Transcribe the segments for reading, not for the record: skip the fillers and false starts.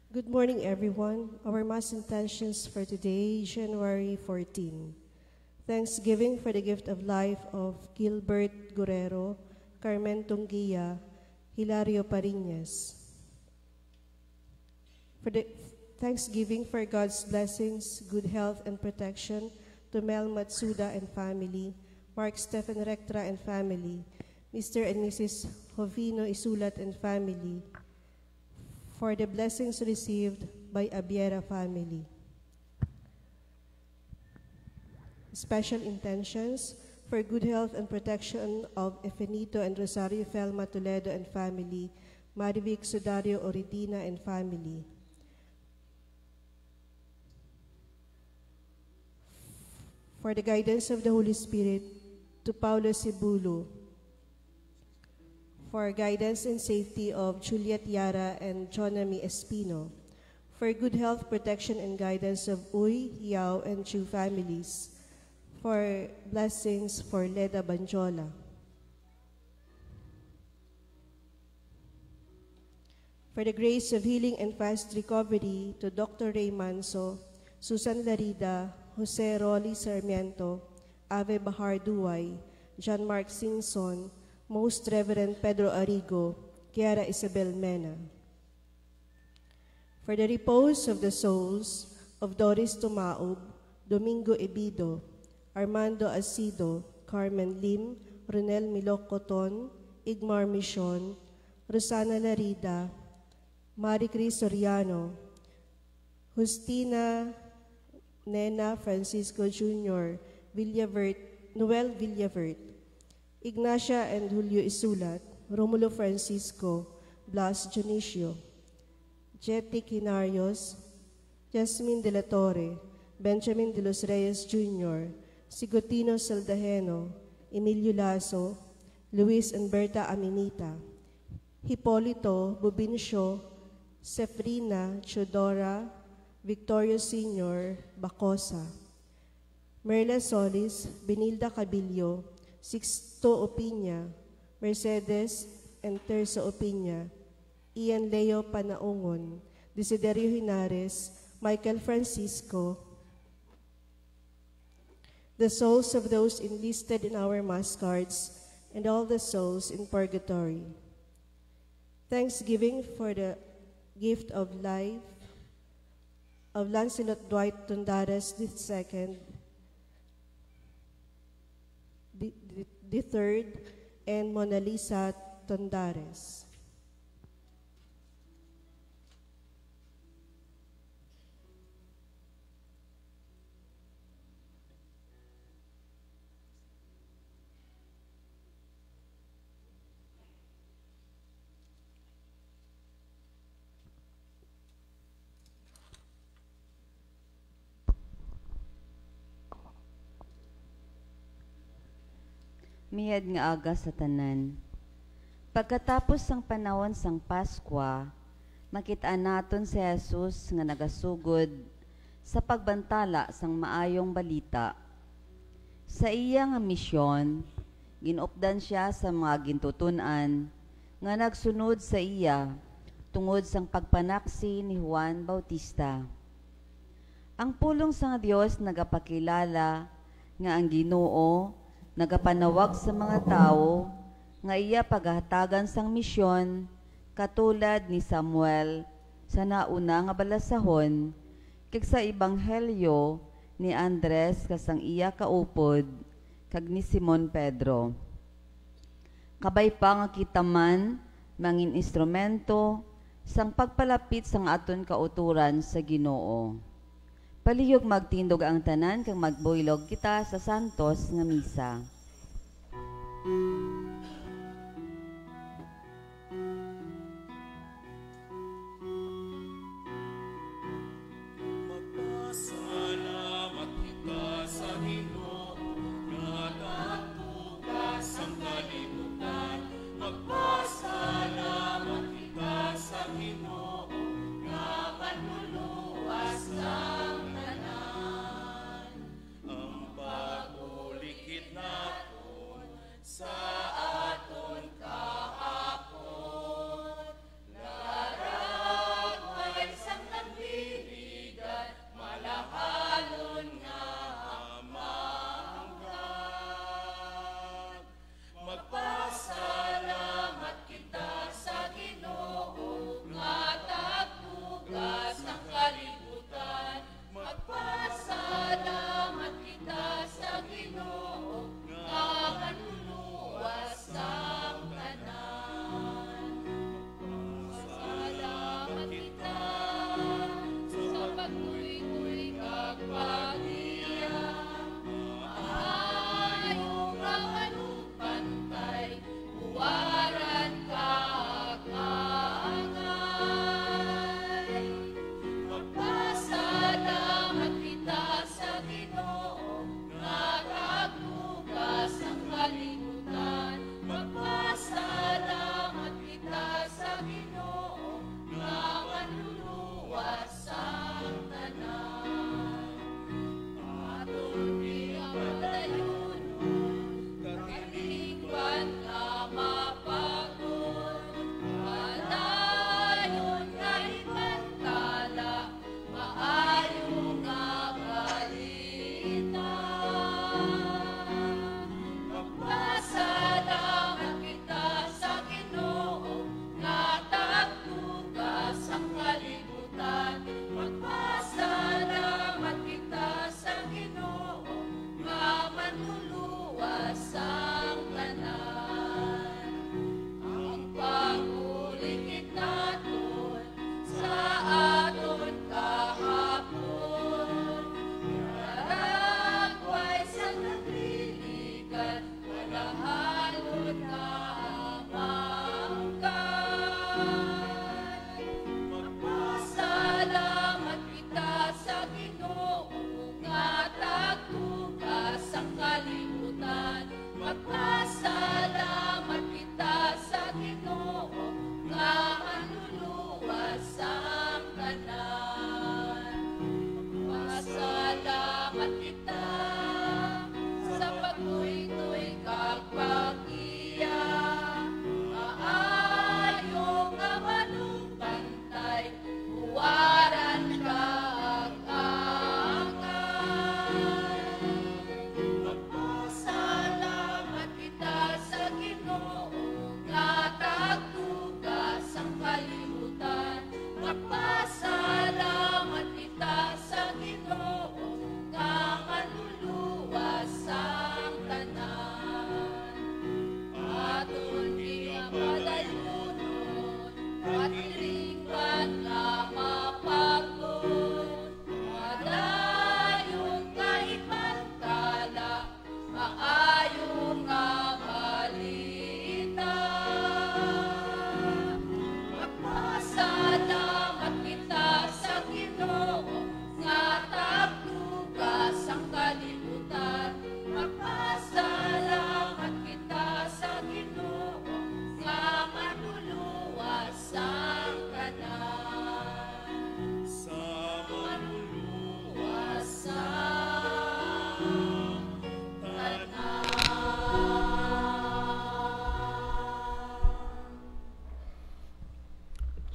Good morning, everyone. Our Mass intentions for today, January 14. Thanksgiving for the gift of life of Gilbert Guerrero, Carmen Tungia, Hilario Pariñas. For the Thanksgiving for God's blessings, good health, and protection to Mel Matsuda and family, Mark Stephen Rectra and family, Mr. and Mrs. Jovino Isulat and family, for the blessings received by Abiera family. Special intentions for good health and protection of Efenito and Rosario Felma Toledo and family, Marivic Sudario Oridina and family. For the guidance of the Holy Spirit to Paulo Sibulo, for guidance and safety of Juliet Yara and Jonami Espino, for good health, protection, and guidance of Uy, Yao, and Chu families, for blessings for Leda Banjola. For the grace of healing and fast recovery to Dr. Ray Manso, Susan Larida, Jose Rolly Sarmiento, Ave Bahar Duay, John Mark Singson, Most Reverend Pedro Arrigo, Kiara Isabel Mena. For the repose of the souls of Doris Tumaob, Domingo Ebido, Armando Asido, Carmen Lim, Ronel Milocoton, Igmar Mission, Rosana Larida, Marie Cris Soriano, Justina Nena Francisco Jr., Noel Villavert, Ignacia and Julio Isulat, Romulo Francisco, Blas Junicio, Jetty Quinarios, Jasmine de la Torre, Benjamin de los Reyes Jr., Sigotino Saldajeno, Emilio Lazo, Luis and Berta Aminita, Hipolito Bubincio, Sefrina Chodora, Victorio Sr., Bacosa, Merla Solis, Benilda Cabillo, Sixto Opiña, Mercedes and Teresa Opiña, Ian Leo Panaungon, Desiderio Hinares, Michael Francisco, the souls of those enlisted in our mass cards, and all the souls in purgatory. Thanksgiving for the gift of life of Lancelot Dwight Tundares II, the third, and Mona Lisa Tondares. Miyad nga aga sa tanan. Pagkatapos sang panahon sang Paskwa, makitaan naton si Jesus nga nagasugod sa pagbantala sang maayong balita. Sa iya nga misyon, ginupdan siya sa mga gintutunan nga nagsunod sa iya tungod sang pagpanaksi ni Juan Bautista. Ang pulong sang Dios nagapakilala nga ang Ginoo nagapanawag sa mga tao nga iya paghahatagan sang misyon katulad ni Samuel sa nauna nga balasahon kag sa ebanghelyo ni Andres kasang iya kaupod kag ni Simon Pedro. Kabay pa nga kita man mangin instrumento sang pagpalapit sang aton kauturan sa Ginoo. Palihog magtindog ang tanan kang magbuylog kita sa santos nga misa. Magpasalamat kita sa Ginoo nga natugas ang kalibutan. Magpasalamat kita sa Ginoo nga panluluwas ang tanan. Ang pag-ulikit naton sa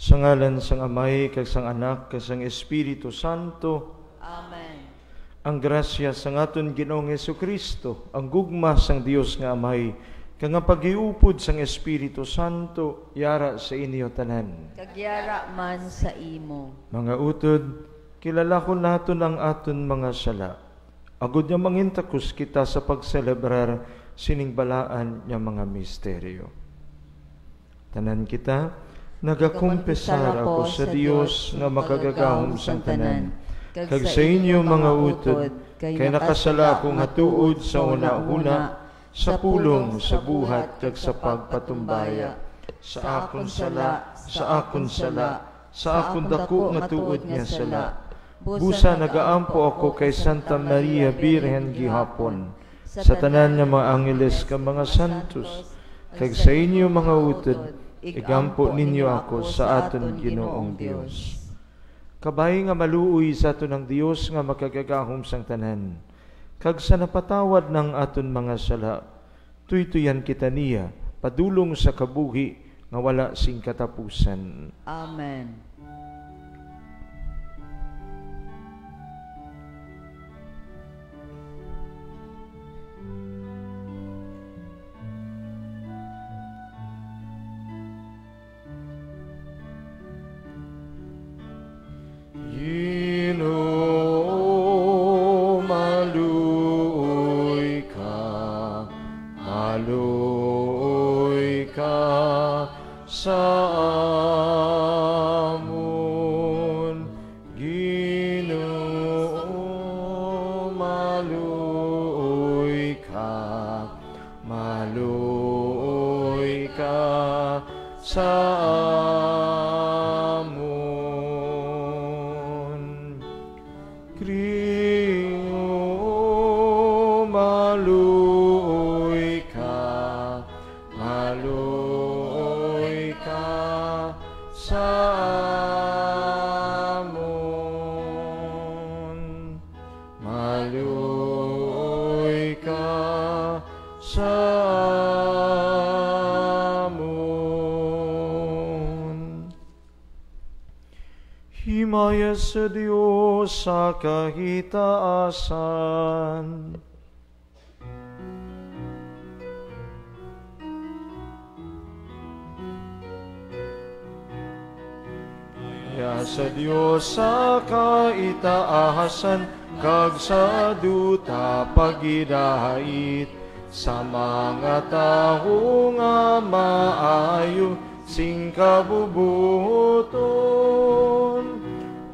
Sa ngalan sang Amay, kag sang Anak, kag sang Espiritu Santo. Amen. Ang grasya sang aton Ginoong Jesucristo, ang gugma sang Dios nga Amay, kag nga pagiupod sang Espiritu Santo, yara sa inyo tanan. Kagyara man sa imo. Mga utod, kilala ko naton ang aton mga sala. Agud nga mangintakos kita sa pagselebrar siningbalaan nga mga misteryo. Tanan kita, nagakumpesar ako sa Dios nga makagagahom sang tanan. Kag sa inyo mga utod, kay nakasala akong hatuod sa una-una, sa pulong, sa buhat, kag sa pagpatumbaya. Sa akon sala, sa akon sala, sa akon dako nga tuod nga sala. Busa nagaampo ako kay Santa Maria Birhen gihapon, sa tanan nga mga angeles ka mga santos, kag sa inyo mga utod, igampo ninyo ako sa aton Ginoong Dios. Kabay nga maluoy sa aton ang Dios nga makagagahom sang tanan, kag sa napatawad ng aton mga sala, tuytuyan kita niya, padulong sa kabuhi nga wala sing katapusan. Amen. Maluoy ka sa amon, Ginoo, maluoy ka sa amon. Kriyo, maluoy ka sa amon. Maluoy ka sa amon. Himaya sa Diyos sa kahitaasan. Himaya sa Diyos sa kaitaasan, kag sa duta pagidahait, sa mga tawo nga maayo sing kabubuton.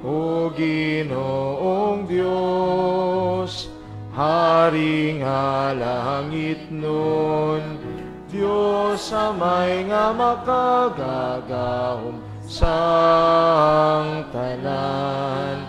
O Ginoong Dios, Hari nga langit nun, Dios amay nga makagagahom sang tanan.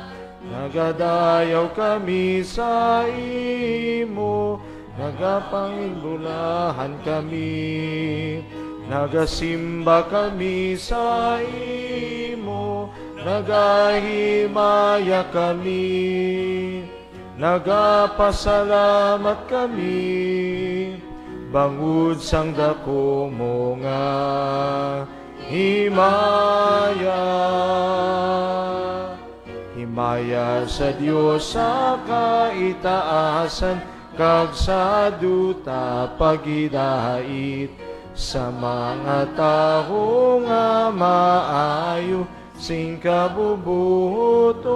Nagadayaw kami sa imo, nagapangibulahan kami, nagasimba kami sa imo, nagahimaya kami, nagapasalamat kami, bangud sang dako mo nga himaya. Himaya sa Dios sa kaitaasan, kag sa duta pagidahait, sa mga tawo nga maayo sing kabubuton.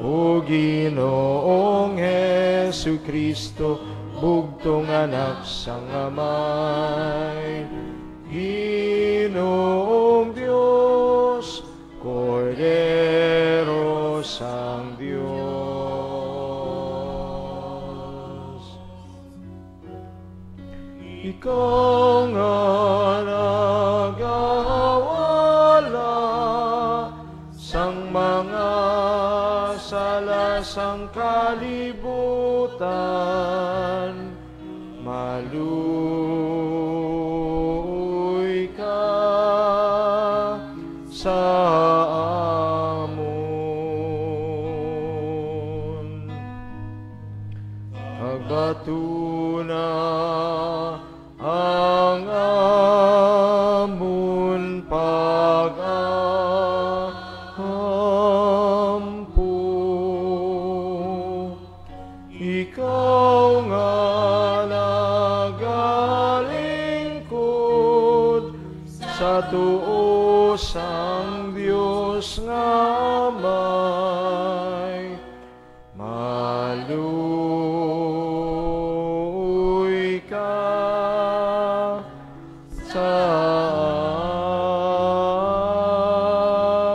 O Ginoong Jesucristo, bugtong anak sang Amay. Ginoong Dios, Kordero sang Dios. Ikaw nga nagawala sang mga sala sang kalibutan, maluoy ka sa amon. Pagbatuna ang sa tuos ang Diyos nga may maluoy ka sa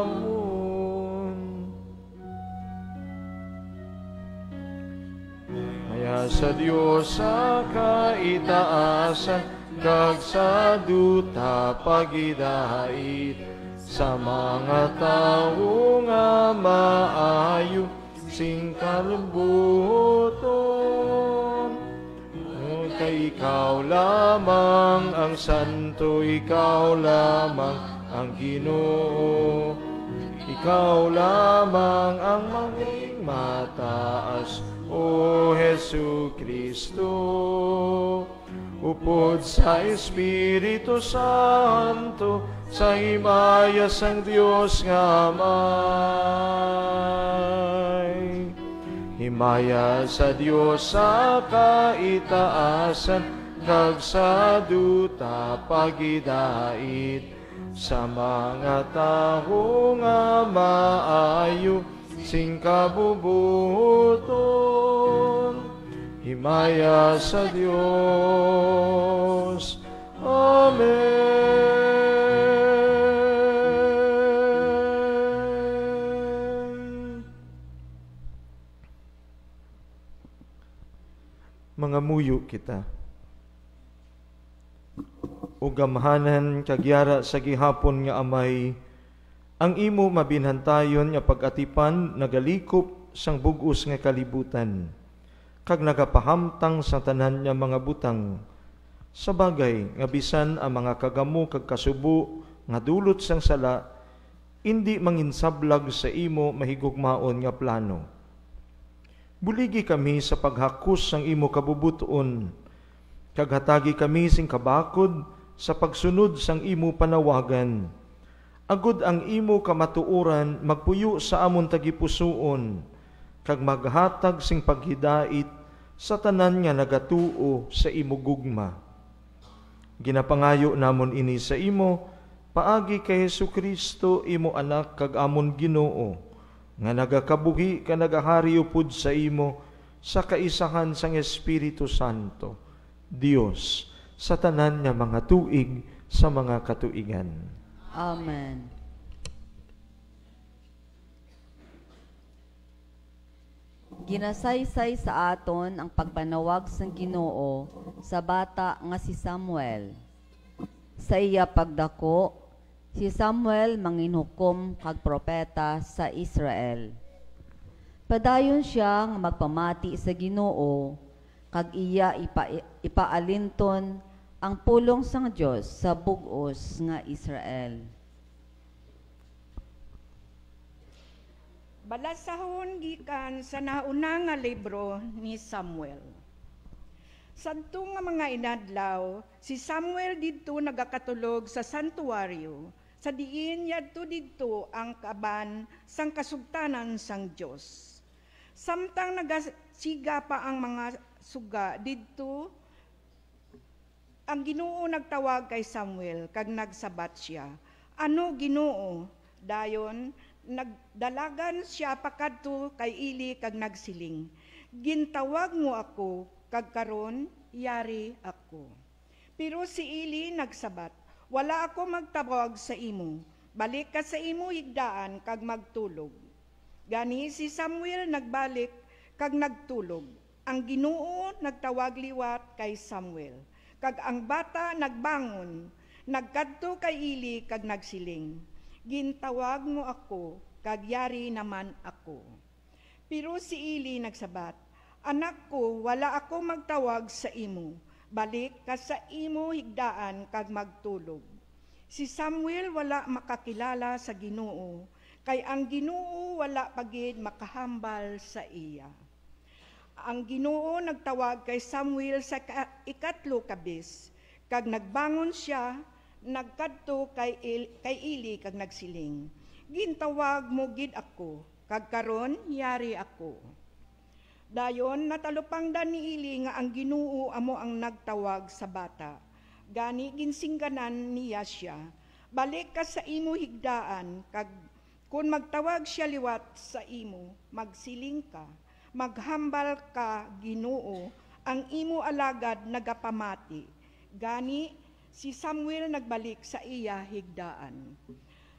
amon. Maya sa Diyos sa kaitaasan, kag sa duta pagidait sa mga tao nga maayo sing kalbuton. Kay ikaw lamang ang santo, ikaw lamang ang Ginoo, ikaw lamang ang maging mataas, O Hesu Kristo. Upod sa Espiritu Santo, sa himaya sang Diyos nga may. Himaya sa Diyos sa kaitaasan, kag sa duta pagidait sa mga tao nga maayo sing kabubuton. Himaya sa Diyos. Amen. Mga muyo kita, o gamhanan kagyara sa gihapon nga amay, ang imo mabinhantayon nga pag-atipan nagalikop sang bug-os nga kalibutan, kag nagapahamtang sa tanan nga mga butang, sa bagay nga bisan ang mga kagamo kag kasubo nga dulot sang sala, indi manginsablag sa imo mahigugmaon nga plano. Buligi kami sa paghakos sang imo kabubuton, kag hatagi kami sing kabakod sa pagsunod sang imo panawagan. Agud ang imo kamatuoran magpuyo sa amon tagipusoon, kag maghatag sing paghidait sa tanan nga nagatuo sa imo gugma. Ginapangayo namon ini sa imo, paagi kay Hesu Kristo imo anak kag amon Ginoo, nga nagakabuhi ka nagahari upod sa imo sa kaisahan sang Espiritu Santo, Dios, sa tanan nga mga tuig sa mga katuigan. Amen. Ginasaysay sa aton ang pagpanawag sang Ginoo sa bata nga si Samuel. Sa iya pagdako, si Samuel manginhukom kag propeta sa Israel. Padayon siya nga magpamati sa Ginoo, kag iya ipaalinton ang pulong sang Dios sa bug-os nga Israel. Balasahon gikan sa nauna nga libro ni Samuel. Sadto nga mga inadlaw, si Samuel didto nagakatulog sa santuaryo, sa diin yadto didto ang kaban sang kasugtanan sang Dios. Samtang nagasiga pa ang mga suga didto, ang Ginoo nagtawag kay Samuel kag nagsabat siya, "Ano, Ginoo?" Dayon nagdalagan siya pakadto kay Eli kag nagsiling, "Gintawag mo ako, kag karon yari ako." Pero si Eli nagsabat, "Wala ako magtawag sa imo. Balik ka sa imo higdaan kag magtulog." Gani si Samuel nagbalik kag nagtulog. Ang Ginoo nagtawag liwat kay Samuel, kag ang bata nagbangon, nagkadto kay Eli kag nagsiling, "Gintawag mo ako, kag yari naman ako." Pero si Eli nagsabat, "Anak ko, wala ako magtawag sa imo. Balik ka sa imo higdaan kag magtulog." Si Samuel wala makakilala sa Ginoo, kay ang Ginoo wala pagid makahambal sa iya. Ang Ginoo nagtawag kay Samuel sa ikatlo ka bes, kag nagbangon siya, nagkadto kay Eli kag nagsiling, "Gintawag mo gid ako, kag karon yari ako." Dayon natalupangdan ni Eli nga ang Ginoo amo ang nagtawag sa bata. Gani ginsingganan niya siya, Balik ka sa imo higdaan, kag kung magtawag siya liwat sa imo, magsiling ka, maghambal ka, Ginoo, ang imo alagad nagapamati. Gani, si Samuel nagbalik sa iya higdaan.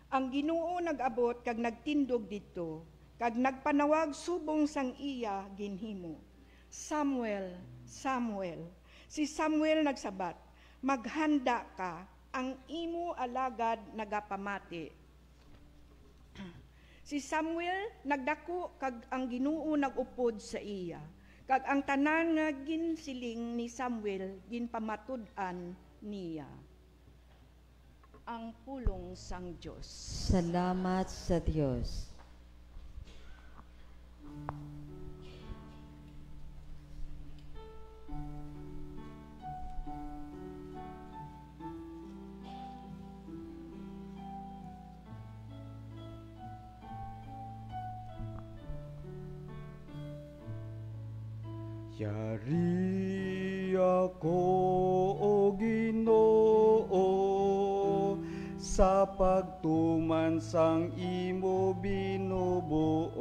Ang Ginoo nag-abot kag nagtindog dito, kag nagpanawag subong sang iya ginhimo. Samuel, Samuel. Si Samuel nagsabat, maghanda ka, ang imo alagad nagapamati. Si Samuel nagdako kag ang Ginoo nagupod sa iya. Kag ang tanan nga ginsiling ni Samuel ginpamatud-an niya. Ang pulong sang Dios. Salamat sa Diyos. Yari ako, O Ginoo, sa pagtuman sang imo binubuot.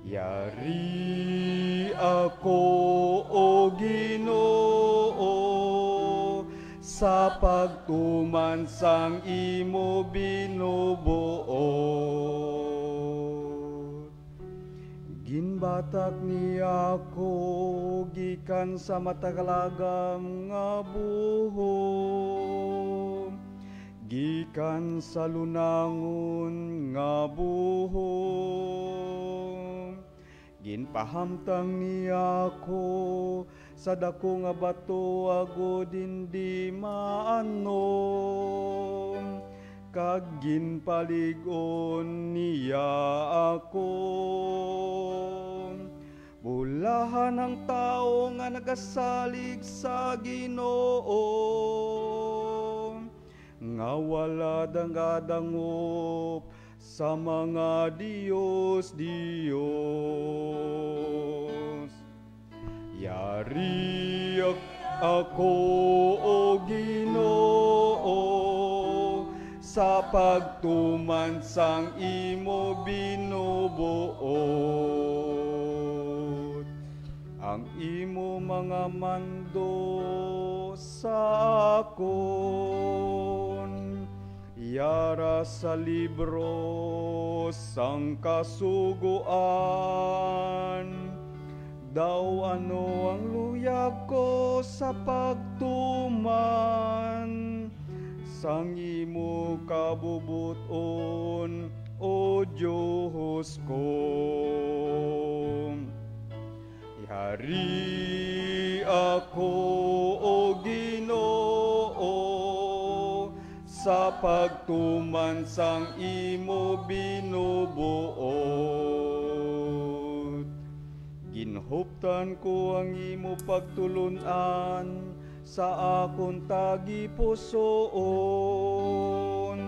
Yari ako, O Ginoo, sa pagtuman sang imo binubuot. Ginbatak niya ako gikan sa matagalagam nga buhom, gikan sa lunangon nga buhom. Ginpahamtang niya ako sa dako nga bato agod hindi maanom, kag ginpaligon niya ako. Bulahan ang tao nga nagasalig sa Ginoo, nga wala dangadangop sa mga Diyos. Yari ako, O Ginoo, sa pagtuman sang imo binubuot. Ang imo mga mando sa akon, yara sa libro sang kasuguan. Daw ano ang luyag ko sa pagtuman sang imo kabubuton, O Diyos ko. Yari ako, O Ginoo, sa pagtuman sang imo binubuot. Ginhuptan ko ang imo pagtulunan sa akong tagipusoon,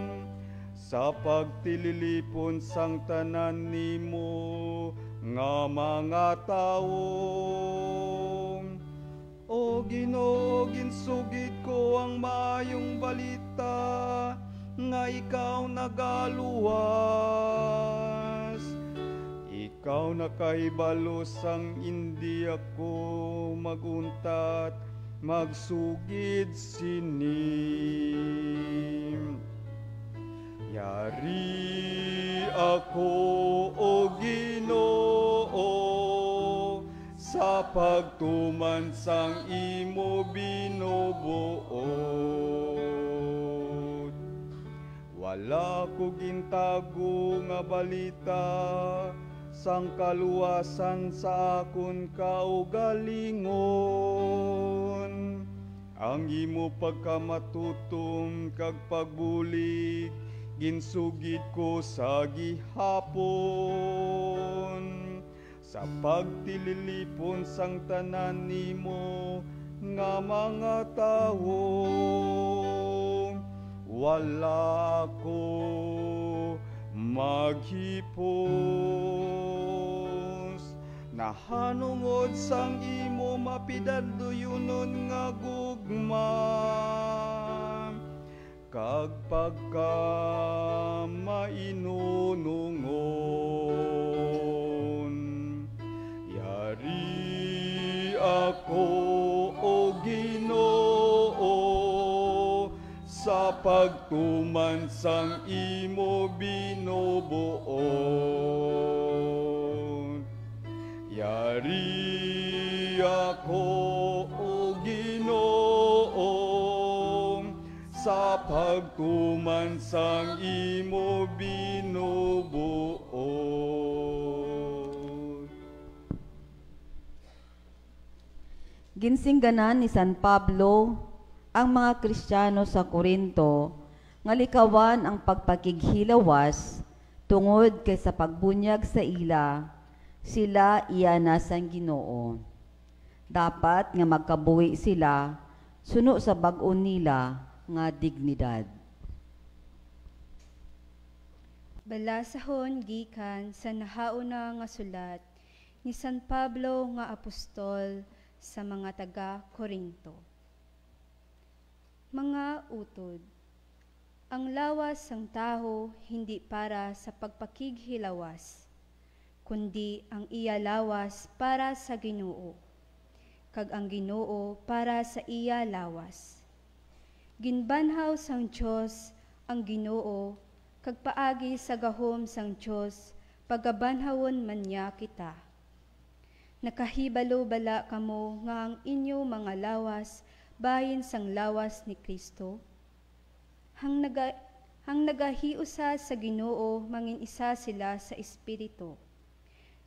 sa pagtililipon sang tanan nimo nga mga tawo. O Ginoo, ginsugid ko ang maayong balita nga ikaw nagaluwas. Ikaw nakahibalo sang hindi ako maguntat magsugid sining. Yari ako, O Ginoo, sa pagtuman sang imo binubuot. Wala ko gintago nga balita sang kaluwasan sa akon kaugalingon. Ang imo pagkamatutom kag pagbulig ginsugid ko sa gihapon, sa pagtililipon sang tanan nimo nga mga tawo. Wala ko maghipos, nahanungod sang imo mapidaduyunon nga gugma. pagpagkamainunungon. Yari ako, O Ginoo, sa pagtumansang imo binubuon. Yari ako, O Ginoo, sa pagtumansang imo binubuon. Ginsingganan ni San Pablo ang mga Kristiyano sa Corinto nga likawan ang pagpakighilawas tungod kay sa pagbunyag sa ila, sila iyana sang Ginoo. Dapat nga magkabuhi sila suno sa bag-o nila nga dignidad. Balasahon gikan sa nahauna nga sulat ni San Pablo nga apostol sa mga taga-Korinto. Mga utod, ang lawas sang taho hindi para sa pagpakighilawas, kundi ang iya lawas para sa Ginoo, kag ang Ginoo para sa iya lawas. Ginbanhaw sang Dios ang Ginoo, kag paagi sa gahom sang Dios pagabanhawon man niya kita. Nakahibalo bala kamo nga ang inyo mga lawas bahin sang lawas ni Kristo? Hang nagahiusa sa Ginoo mangin isa sila sa Espiritu.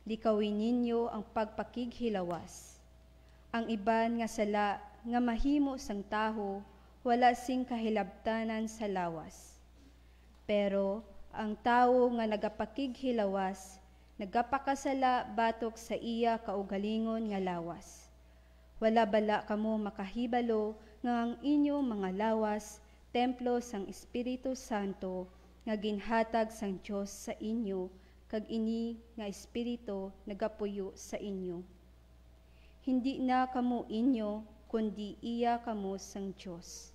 Likawin ninyo ang pagpakighilawas. Ang iban nga sala nga mahimo sang taho wala sing kahilabtanan sa lawas. Pero ang tawo nga nagapakighilawas nagapakasala batok sa iya kaugalingon nga lawas. Wala bala kamo makahibalo nga ang inyo mga lawas, templo sang Espiritu Santo, nga ginhatag sang Dios sa inyo, kag ini nga Espiritu nagapuyo sa inyo. Hindi na kamo inyo, kundi iya kamo sang Dios.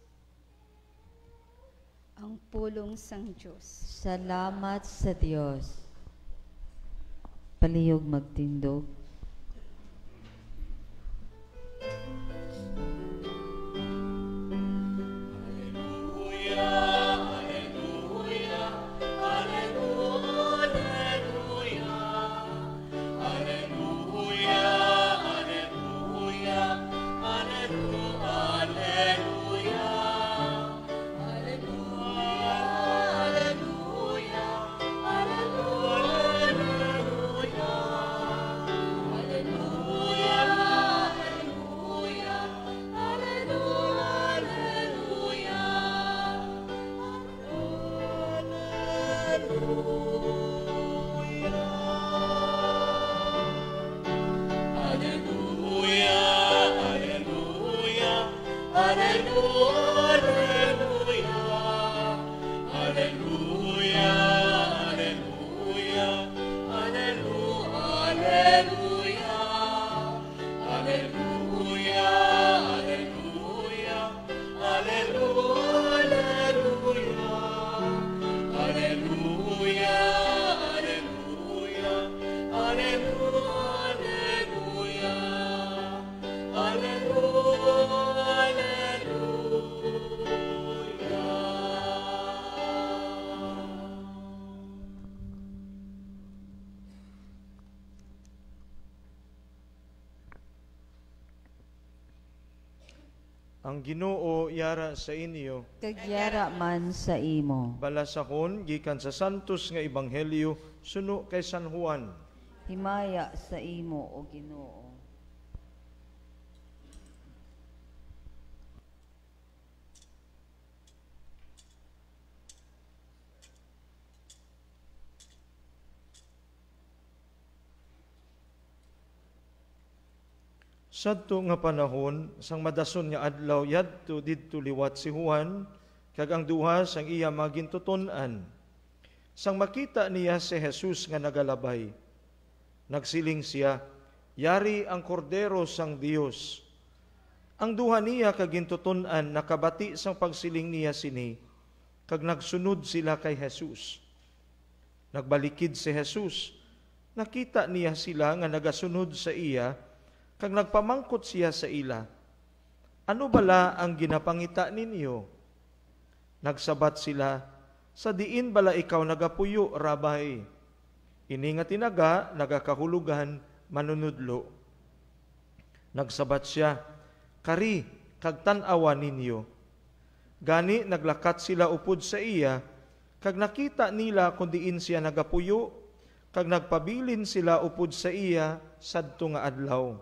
Ang pulong sang Dios. Salamat sa Dios. Palihog magtindog. Ang Ginoo yara sa inyo. Kagyara man sa imo. Balasahon gikan sa santos nga ebanghelyo suno kay San Juan. Himaya sa imo o Ginoo. Sadto nga panahon, sang madason nga adlaw yadto didto liwat si Juan, kag ang duha sang iya magintuton-an. Sang makita niya si Jesus nga nagalabay, nagsiling siya, "Yari ang kordero sang Dios." Ang duha niya kagintuton-an nakabati sang pagsiling niya sini, kag nagsunod sila kay Jesus. Nagbalikid si Jesus. Nakita niya sila nga nagasunod sa iya, kag nagpamangkot siya sa ila. Ano bala ang ginapangita ninyo? Nagsabat sila, sa diin bala ikaw nagapuyo, Rabay? Ini nga tinaga, nagakahulugan, manunudlo. Nagsabat siya, kari, kag tan-awa ninyo. Gani naglakat sila upod sa iya, kag nakita nila kung diin siya nagapuyo, kag nagpabilin sila upod sa iya sadto nga adlaw.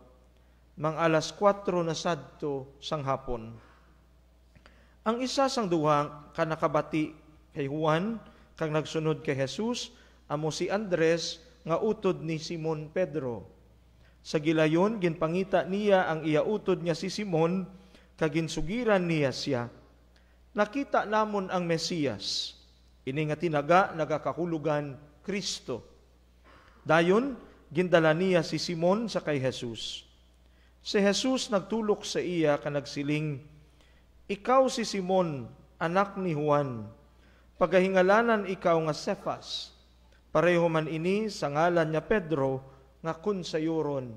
Mang alas 4 na sadto sang hapon. Ang isa sang duha ka nakabati kay Juan, kag nagsunod kay Jesus, amo si Andres nga utod ni Simon Pedro. Sa gilayon ginpangita niya ang iya utod niya si Simon, kag ginsugiran niya siya. Nakita namon ang Mesiyas. Ini nga tinaga nagakahulugan Kristo. Dayon gindala niya si Simon sa kay Jesus. Si Jesus nagtulok sa iya ka nagsiling, ikaw si Simon, anak ni Juan. Pagahingalanan ikaw nga Cephas. Pareho man ini sa ngalan niya Pedro, nga kun sayuron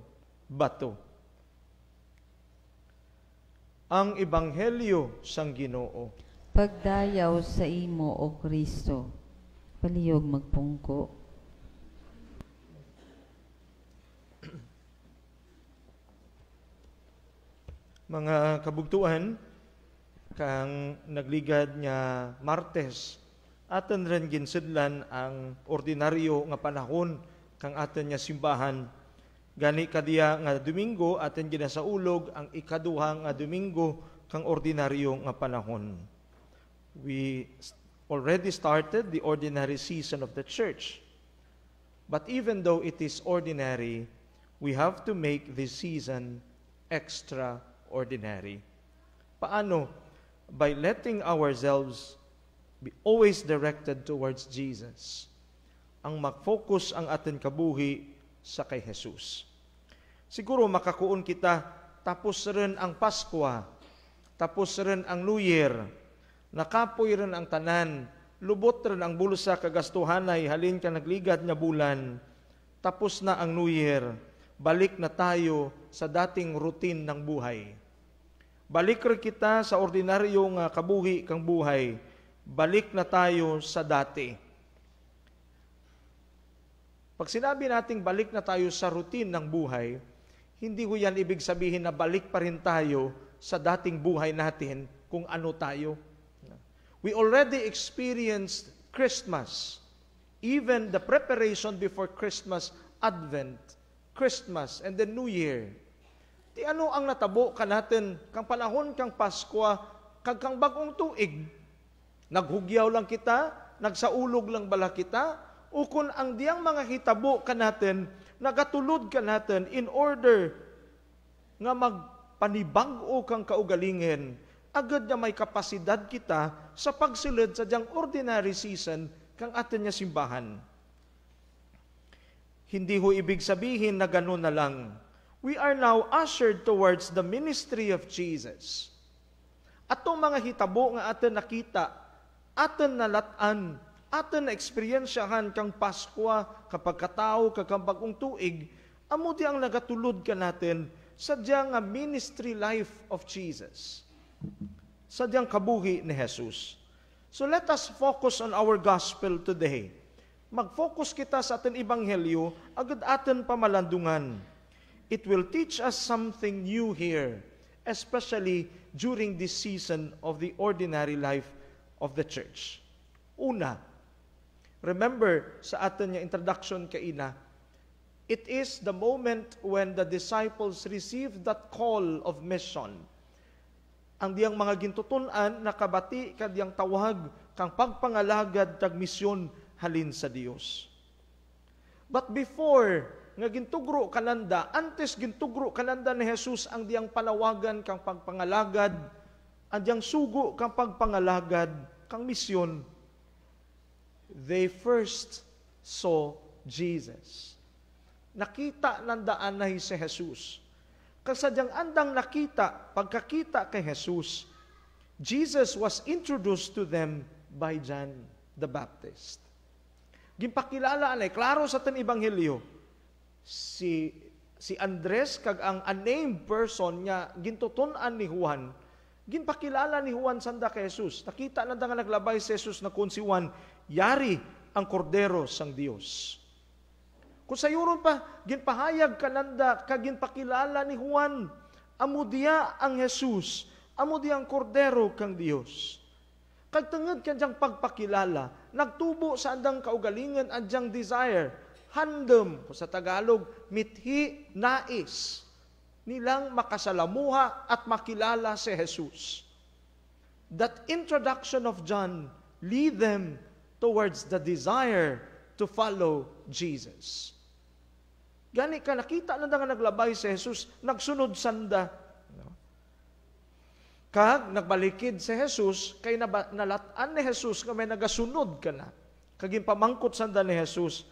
bato. Ang Ebanghelyo sang Ginoo. Pagdayaw sa imo, O Kristo, palihog magpungko. Mga kabugtuan, kang nagligad nga Martes, aton rin ginsidlan ang ordinaryo nga panahon kang aton nga simbahan. Gani kadiya nga Domingo, aton ginasaulog ang ikaduha nga Domingo kang ordinaryo nga panahon. We already started the ordinary season of the church. But even though it is ordinary, we have to make this season extraordinary. Paano? By letting ourselves be always directed towards Jesus. Ang mag-focus ang ating kabuhi sa kay Jesus. Siguro makakuon kita, tapos rin ang Paskwa, tapos rin ang New Year, nakapoy rin ang tanan, lubot rin ang bulsa kagastuhanay, halin ka nagligad nga bulan, tapos na ang New Year, balik na tayo sa dating routine ng buhay. Balik rin kita sa ordinaryo nga kabuhi kang buhay, balik na tayo sa dati. Pag sinabi nating balik na tayo sa routine ng buhay, hindi ko yan ibig sabihin na balik pa rin tayo sa dating buhay natin kung ano tayo. We already experienced Christmas, even the preparation before Christmas, Advent, Christmas, and the New Year. Di ano ang natabo ka natin kang panahon kang Paskwa, kang bagong tuig? Naghugyaw lang kita, nagsaulog lang bala kita, o kung ang diyang mga hitabo ka natin, nagatulod ka natin in order nga magpanibag-o kang kaugalingin, agad na may kapasidad kita sa pagsilid sa diyang ordinary season kang atin niya simbahan. Hindi ho ibig sabihin na gano'n na lang. We are now ushered towards the ministry of Jesus. At itong mga hitabo nga atin nakita, atin nalatan, atin na eksperyensyahan kang Paskwa, kapag katao, kakang bagong tuig, amo di ang nagatulod ka natin sa diyang ministry life of Jesus. Sa diyang kabuhi ni Jesus. So let us focus on our gospel today. Mag-focus kita sa ating ebanghelyo, agad atin pamalandungan. It will teach us something new here, especially during this season of the ordinary life of the church. Una, remember sa atin yung introduction kaina, it is the moment when the disciples received that call of mission. Ang diyang mga gintutunan nakabati kadiyang tawag kang pagpangalagad tag misyon halin sa Dios. But before nga gintugro kananda, antes gintugro kananda ni Jesus ang diyang panawagan kang pagpangalagad, ang diyang sugo kang pagpangalagad kang misyon, they first saw Jesus. Nakita nandaan na si Jesus. Kasadyang andang nakita, pagkakita kay Jesus, Jesus was introduced to them by John the Baptist. Ginpakilala anay, klaro sa tan ebanghelyo, si Andres kag ang unnamed person nga gintuton-an ni Juan, ginpakilala ni Juan sanda kay Jesus. Nakita na nga naglabay si Jesus na kung si Juan, yari ang kordero sang Dios. Kung sayuron pa, ginpahayag kananda kag ginpakilala ni Juan, amo diya ang Jesus, amo diya ang kordero kang Dios. Kag tungod kanjang pagpakilala, nagtubo sa andang kaugalingan anjang desire, handom, sa Tagalog, mithi, nais, nilang makasalamuha at makilala si Jesus. That introduction of John lead them towards the desire to follow Jesus. Gani ka, nakita na nga naglabay si Jesus, nagsunod sanda. Kag nagbalikid si Jesus, kay nalatan ni Jesus, kay may nagasunod ka na. Kaging pamangkot sanda ni Jesus,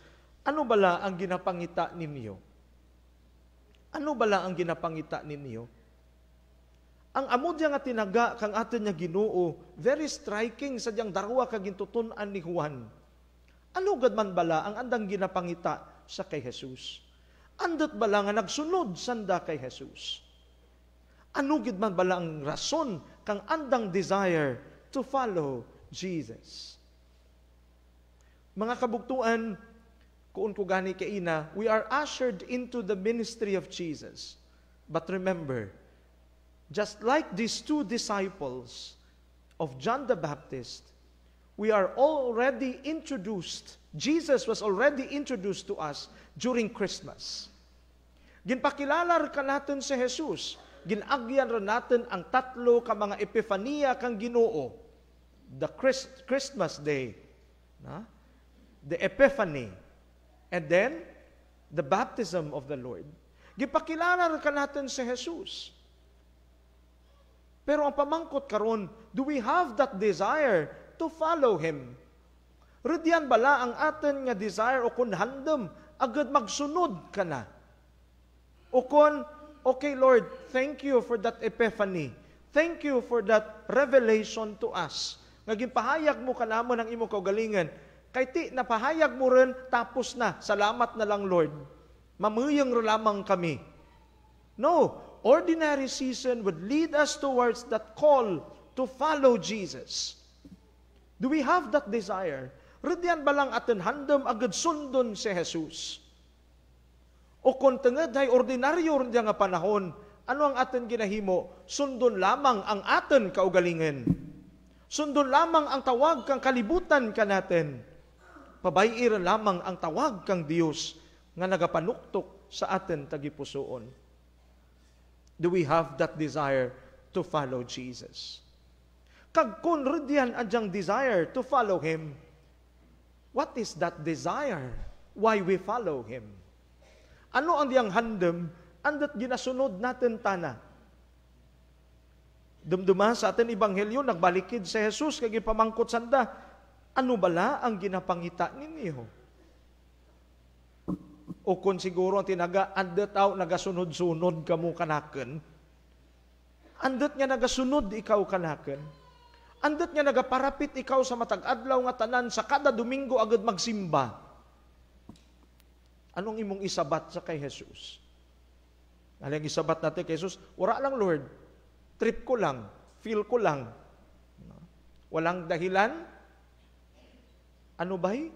ano bala ang ginapangita ninyo? Ano bala ang ginapangita ninyo? Ang amod nga tinaga kang atin niya Ginoo, very striking sa diyang darwa kagintutunan ni Juan. Ano gad man bala ang andang ginapangita sa kay Jesus? Andot bala nga nagsunod sanda kay Jesus? Ano gid man bala ang rason kang andang desire to follow Jesus? Mga kabugtuan, kung ko gani kaina, we are ushered into the ministry of Jesus. But remember, just like these two disciples of John the Baptist, we are already introduced. Jesus was already introduced to us during Christmas. Ginpakilala ka natin si Jesus. Ginagyan rin natin ang tatlo ka mga epifania kang Ginoo. The Christmas Day, the Epiphany, and then, the baptism of the Lord. Gipakilala ka natin si Jesus. Pero ang pamangkot karon, do we have that desire to follow Him? Rudyan bala ang atin nga desire o kung handom, agad magsunod ka na. O kung, okay Lord, thank you for that epiphany. Thank you for that revelation to us. Nga ginpahayag mo ka namon ang imo kaugalingan. Kay ti, napahayag mo rin, tapos na. Salamat na lang, Lord. Mamuyang lamang kami. No, ordinary season would lead us towards that call to follow Jesus. Do we have that desire? Ridyan ba lang atin handom agad sundon si Jesus? O kung tengad ay ordinaryo rin nga panahon, ano ang atin ginahimo? Sundon lamang ang atin kaugalingan. Sundon lamang ang tawag kang kalibutan ka natin. Pabayiran lamang ang tawag kang Dios nga nagapanuktok sa atin tagipusoon. Do we have that desire to follow Jesus? Kag kun ridyan anjang desire to follow Him, what is that desire? Why we follow Him? Ano ang diyang handem andat ginasunod natin tana? Dumduma sa atin ebanghelyo, nagbalikid si Jesus kag ipamangkot sanda, ano bala ang ginapangita ninyo? O kung siguro ang tinaga, andat aw nagasunod-sunod kamo kanaken, andat nga nagasunod ikaw kanaken, andat nga nagaparapit ikaw sa matag-adlaw nga tanan sa kada Domingo agad magsimba. Anong imong isabat sa kay Jesus? Alang isabat natin kay Jesus, wala lang Lord, trip ko lang, feel ko lang. Walang dahilan. Ano ba'y?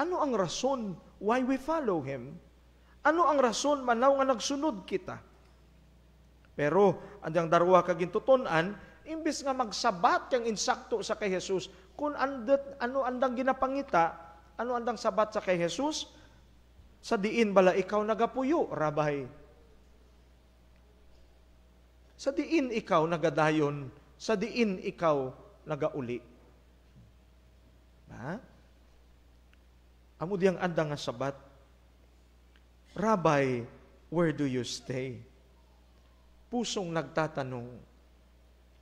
Ano ang rason why we follow Him? Ano ang rason manaw nga nagsunod kita? Pero, andang darwa kagintutunan, imbis nga magsabat kang insakto sa kay Jesus, kung ano andang ginapangita, ano andang sabat sa kay Jesus, sa diin bala ikaw nagapuyo, rabay. Sa diin ikaw nagadayon, sa diin ikaw nagauli. Ha? Amo diyang andang nga sabat, Rabbi, where do you stay? Pusong nagtatanong,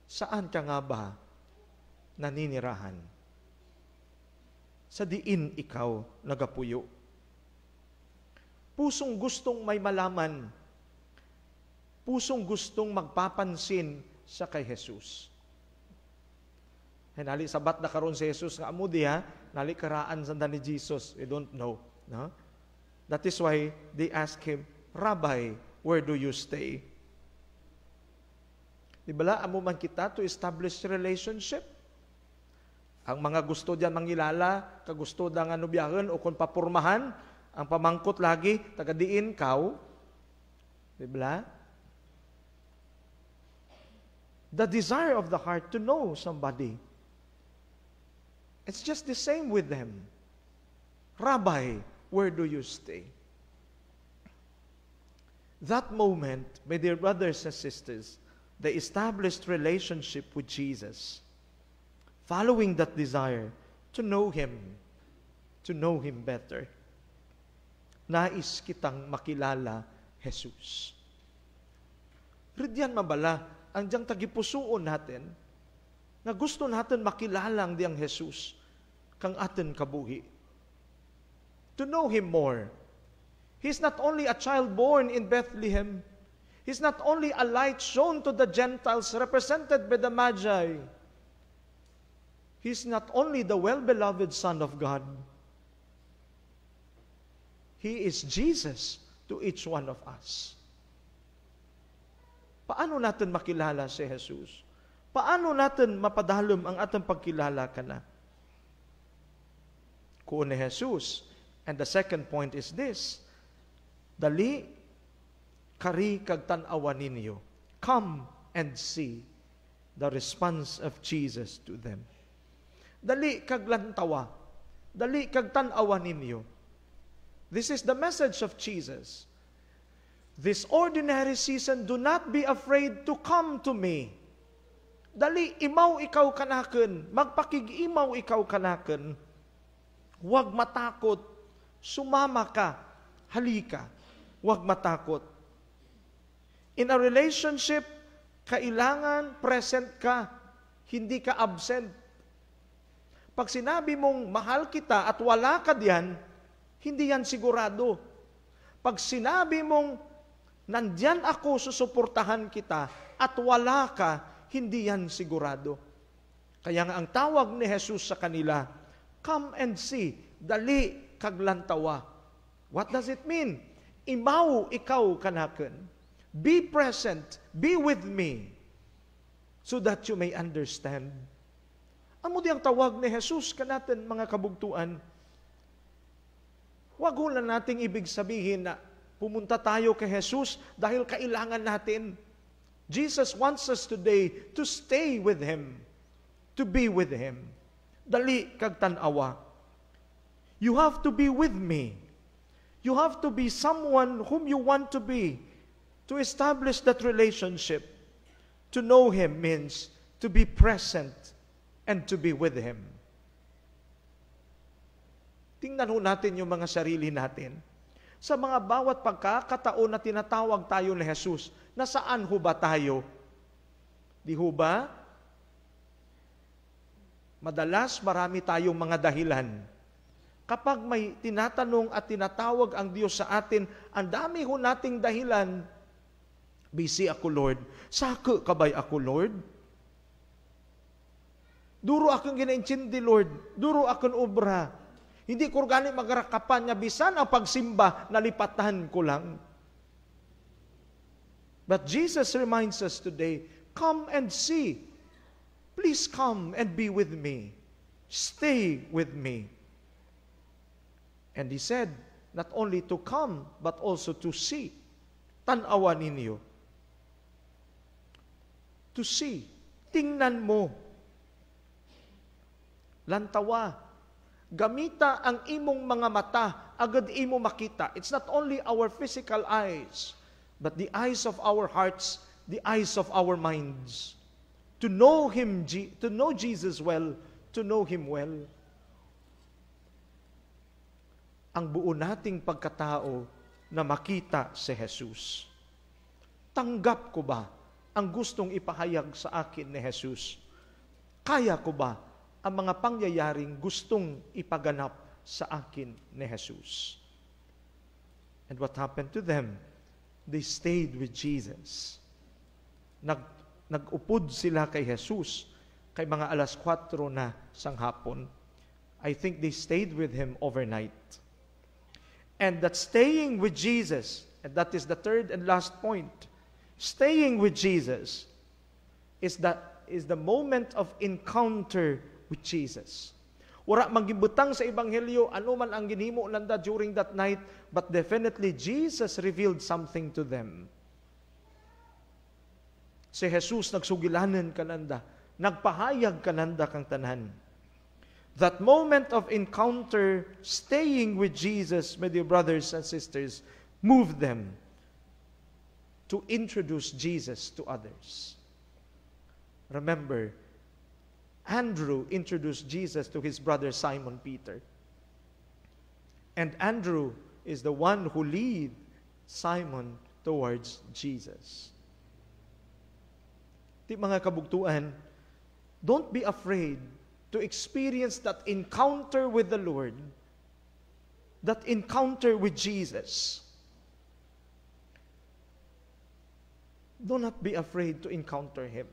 saan ka nga ba naninirahan? Sa diin ikaw nagapuyo. Pusong gustong may malaman, pusong gustong magpapansin sa kay Jesus. Nali sabat na karon si Jesus nga amo diha, nali karaan sa ni Jesus. We don't know. No? That is why they ask him, Rabbi, where do you stay? Di bala, amo man kita to establish relationship. Ang mga gusto diyan mangilala, kagusto da nga nubiyahan o kung papurmahan, ang pamangkot lagi, tagadiin kaw. Di bala? The desire of the heart to know somebody. It's just the same with them. Rabbi, where do you stay? That moment, my dear brothers and sisters, they established relationship with Jesus, following that desire to know Him better. Nais kitang makilala Jesus. Ridyan mabala, ang diyang tagipusuon natin, na gusto natin makilala ang diyang Jesus, kang atin kabuhi. To know Him more. He's not only a child born in Bethlehem. He's not only a light shown to the Gentiles represented by the Magi. He's not only the well-beloved Son of God. He is Jesus to each one of us. Paano natin makilala si Jesus? Paano natin mapadalom ang atang pagkilala kana? Kuon ni Jesus. And the second point is this. Dali kari kag tan-awa ninyo. Come and see the response of Jesus to them. Dali kag lantawa. Dali kag tan-awa ninyo. This is the message of Jesus. This ordinary season, do not be afraid to come to me. Dali, imaw ikaw kanaken, magpakig-imaw ikaw kanaken. Huwag matakot, sumama ka, halika. Huwag matakot. In a relationship, kailangan present ka, hindi ka absent. Pag sinabi mong mahal kita at wala ka diyan, hindi yan sigurado. Pag sinabi mong nandyan ako, susuportahan kita at wala ka, hindi yan sigurado. Kaya nga ang tawag ni Jesus sa kanila, come and see, dali kaglantawa. What does it mean? Imaw ikaw kanaken. Be present, be with me, so that you may understand. Amo di ang tawag ni Jesus kanatin mga kabugtuan. Wag ho lang nating ibig sabihin na pumunta tayo kay Jesus dahil kailangan natin. Jesus wants us today to stay with Him, to be with Him. Dali kag tan-awa. You have to be with me. You have to be someone whom you want to be, to establish that relationship. To know Him means to be present and to be with Him. Tingnan ho natin yung mga sarili natin. Sa mga bawat pagkakataon na tinatawag tayo ni Jesus, nasaan ho ba tayo? Di ho ba? Madalas marami tayong mga dahilan. Kapag may tinatanong at tinatawag ang Diyos sa atin, ang dami ho nating dahilan. Busy ako, Lord. Saka kabay ako, Lord. Duro akong ginaintindi, Lord. Duro akong obra. Hindi ko gani magarakapan niya, bisan ang pagsimba, nalipatan ko lang. But Jesus reminds us today, come and see. Please come and be with me. Stay with me. And He said, not only to come, but also to see. Tanawa ninyo. To see. Tingnan mo. Lantawa. Gamita ang imong mga mata, agad imo makita. It's not only our physical eyes, but the eyes of our hearts, the eyes of our minds. To know Him, to know Jesus well, to know Him well. Ang buo nating pagkatao na makita si Jesus. Tanggap ko ba ang gustong ipahayag sa akin ni Jesus? Kaya ko ba ang mga pangyayaring gustong ipaganap sa akin ni Jesus? And what happened to them? They stayed with Jesus. Nag-upod sila kay Jesus kay mga alas 4 na sang hapon. I think they stayed with him overnight. And that staying with Jesus, and that is the third and last point, staying with Jesus is the moment of encounter with Jesus. Wala magibutang sa Ebanghelyo, ano man ang ginhimo nanda during that night, but definitely Jesus revealed something to them. Si Jesus nagsugilanan kananda, nagpahayag kananda kang tanan. That moment of encounter, staying with Jesus, my dear brothers and sisters, moved them to introduce Jesus to others. Remember, Andrew introduced Jesus to his brother Simon Peter. And Andrew is the one who lead Simon towards Jesus. Di mga kabugtuan, don't be afraid to experience that encounter with the Lord, that encounter with Jesus. Do not be afraid to encounter Him.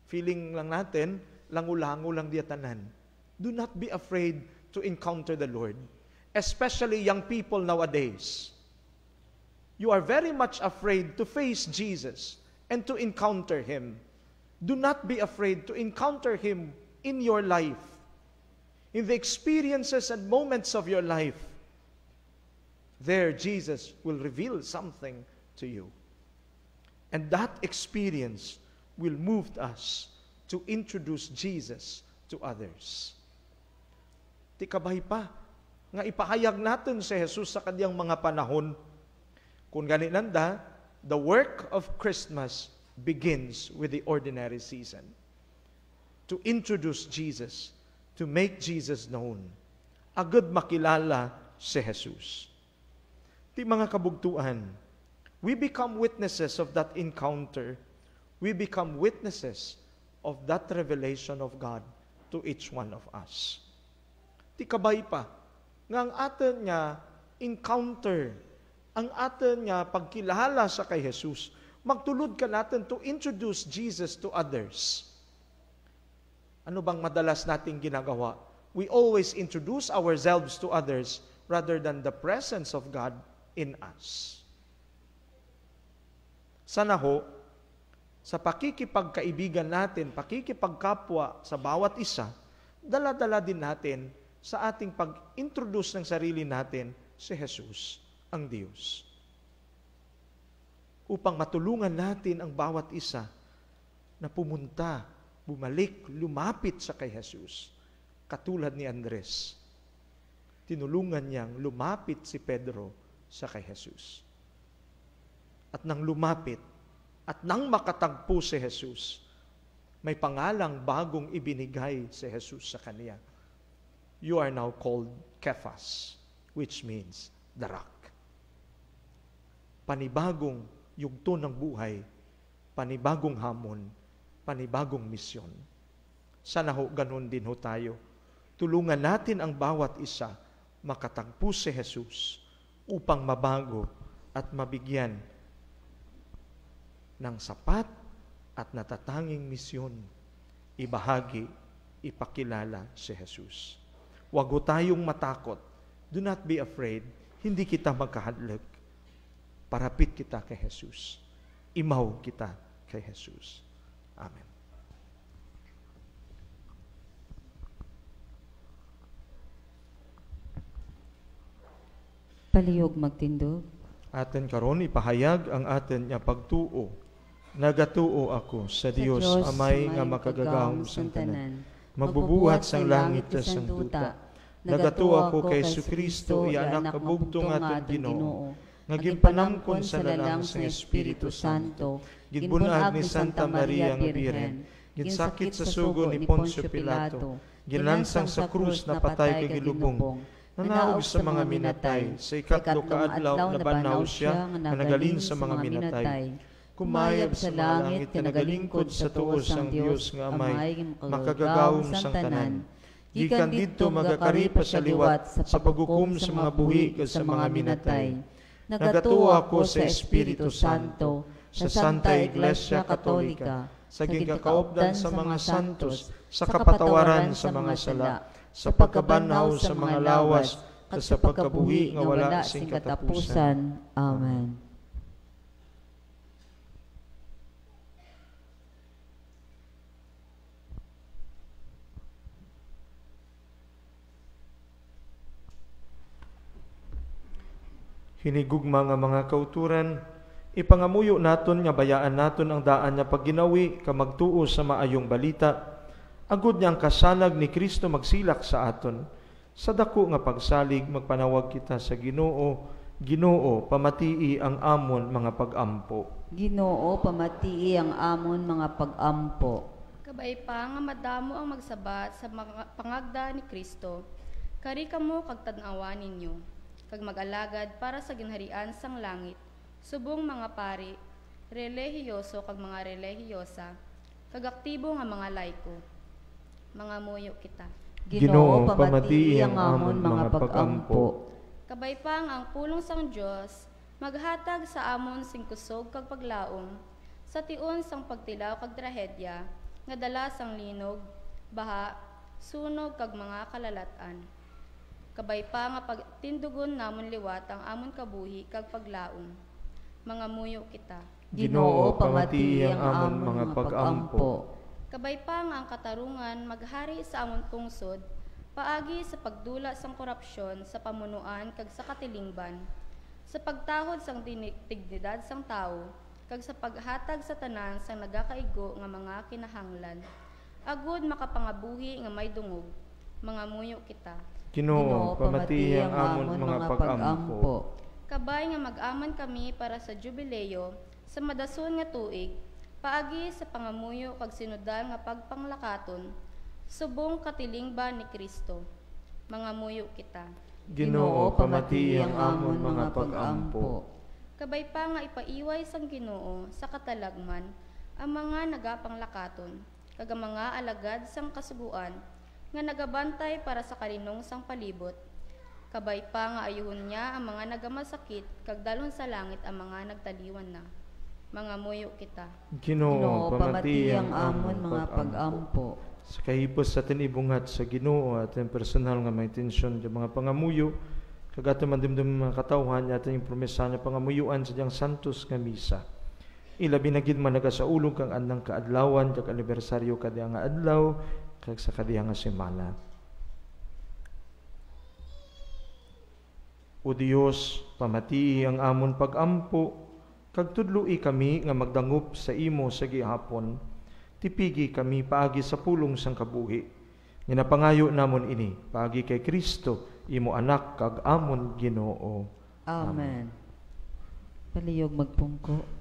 Feeling lang natin, langulango lang diyatanan. Do not be afraid to encounter the Lord. Especially young people nowadays. You are very much afraid to face Jesus and to encounter Him. Do not be afraid to encounter Him in your life, in the experiences and moments of your life. There, Jesus will reveal something to you. And that experience will move us to introduce Jesus to others. Di kabay pa, nga ipahayag natin si Jesus sa kanyang mga panahon. Kung ganinanda, the work of Christmas begins with the ordinary season. To introduce Jesus, to make Jesus known. Agad makilala si Jesus. Di mga kabugtuan, we become witnesses of that encounter. We become witnesses of that revelation of God to each one of us. Di kabay pa, nga ang atin nga encounter, ang atin nga pagkilala sa kay Jesus, magtulod ka natin to introduce Jesus to others. Ano bang madalas nating ginagawa? We always introduce ourselves to others rather than the presence of God in us. Sana ho, sa pakikipagkaibigan natin, pakikipagkapwa sa bawat isa, dala-dala din natin sa ating pag-introduce ng sarili natin si Jesus, ang Diyos. Upang matulungan natin ang bawat isa na pumunta, bumalik, lumapit sa kay Jesus. Katulad ni Andres. Tinulungan niyang lumapit si Pedro sa kay Jesus. At nang lumapit, at nang makatagpo si Jesus, may pangalang bagong ibinigay si Jesus sa kaniya. You are now called Kephas, which means the rock. Panibagong yugto ng buhay, panibagong hamon, panibagong misyon. Sana ho, ganun din ho tayo. Tulungan natin ang bawat isa makatagpo si Jesus upang mabago at mabigyan ng sapat at natatanging misyon, ibahagi, ipakilala si Jesus. Huwag ho tayong matakot. Do not be afraid. Hindi kita magkahadlag. Parapit kita kay Jesus. Imaw kita kay Jesus. Amen. Palihog magtindog. Aten karon ipahayag ang aten nga pagtuo. Nagatuo ako sa Dios Amay nga makagagahom sang tanan. Magbubuhat sang langit at sang duta. Nagatuo ako kay Jesucristo, anak kabugtong aton Ginoo. Nga ginpanamkon sa lalang sang Espiritu Santo. Ginbunag ni Santa Maria nga Birhen. Ginsakit sa sugo ni Poncio Pilato. Ginlansang sa krus na patay kay gilubong. Nanaog sa mga minatay. Sa ikatlo kaadlaw nabanaw siya nga nagalin sa mga minatay. Kumayab sa langit ka nagalingkod sa tuos sang Dios nga Amay makagagawom sang tanan. Gikan didto magakaripa sa liwat sa paghukom sa mga buhi ug sa mga minatay. Nagatuo ako sa Espiritu Santo, sa Santa Iglesia Katolika, sa gigakaopdan sa mga santos, sa kapatawaran sa mga sala, sa pagkabanhaw sa mga lawas, at sa pagkabuhi nga wala sing katapusan. Amen. Hinigugma nga mga kauturan, ipangamuyo naton nga bayaan naton ang daan nga pagginawi ka magtuo sa maayong balita, agud niyang kasanag ni Kristo magsilak sa aton. Sa dako nga pagsalig magpanawag kita sa Ginoo, Ginoo pamatii ang amon mga pag-ampo. Ginoo, pamatii ang amon mga pag-ampo. Kabay pa nga madamo ang magsabat sa mga pangagda ni Kristo. Kari kamo kag tan-awa ninyo, kag mag-alagad para sa ginharian sang langit. Subong mga pari, relihiyoso kag mga relihiyosa, kag aktibo nga mga laiko. Mga muyo kita. Ginoo, pamatii ang amon mga pag-ampo. Kabay pa nga ang pulong sang Dios maghatag sa amon sing kusog kag paglaom sa tion sang pagtilaw kag trahedya nga dala sang linog, baha, sunog kag mga kalalatan. Kabay pa nga pagtindugon namon liwat ang amon kabuhi kag paglaom. Mga muyo kita. Ginoo, pamatii ang amon mga pag-ampo. Kabay pa nga ang katarungan maghari sa amon pungsod, paagi sa pagdula sang korupsyon sa pamunuan kag sa katilingban, sa pagtahod sang dignidad sang tao, kag sa paghatag sa tanan sang nagakaigo nga mga kinahanglan. Agud makapangabuhi nga may dungog. Mga muyo kita. Ginoo, pamatii ang amon mga pag-ampo. Kabay nga mag-aman kami para sa jubileo, sa madason nga tuig, paagi sa pangamuyo kag sinudal nga pagpanglakaton, subong katilingban ni Kristo. Mga muyo kita. Ginoo, pamatii ang amon mga pag-ampo. Kabay pa nga ipaiway sang Ginoo sa katalagman ang mga nagapanglakaton, kag ang mga alagad sang kasuguan, nga nagabantay para sa kalinong sang palibot. Kabay pa nga ayuhon niya ang mga nagamasakit, kag dalon sa langit ang mga nagtaliwan na. Mga muyo kita. Ginoo, pamatii ang amon mga pag-ampo. Sa kahipos sa tinibungat sa Ginoo at ang personal nga may intensyon sa mga pangamuyo, kag ato mandimdum mga katawhan at yung promesa niya pangamuyuan sa diyang santos nga misa. Ilabi na gid man nagasaulog kang andang kaadlawan kag anibersaryo kadiyang nga adlaw kag sa kadiyang nga semana. O Dios, pamatii ang amon pag-ampo, kag tudloi kami nga magdangup sa imo sa gihapon. Tipigi kami paagi sa pulong sang kabuhi. Ginapangayo namon ini paagi kay Kristo, imo anak kag amon Ginoo. Amen. Palihog magpungko.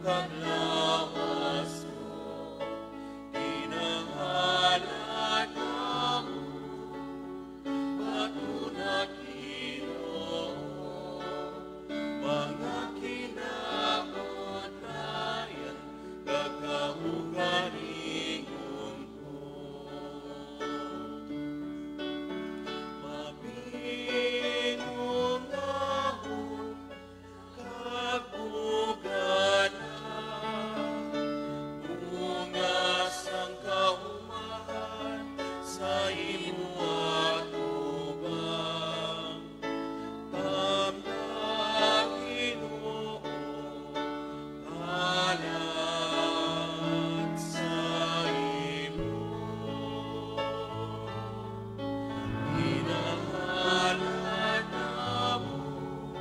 kag lawas mo, kinangalan namo, patunag Ginoo, mga kinabutayan, kakahugalingon ko. Mabinong dahon, kagugatan, bunga sang kaumahan, sa imo atubang. Tamdag Ginoo, alat sa imo. Hinahalan namo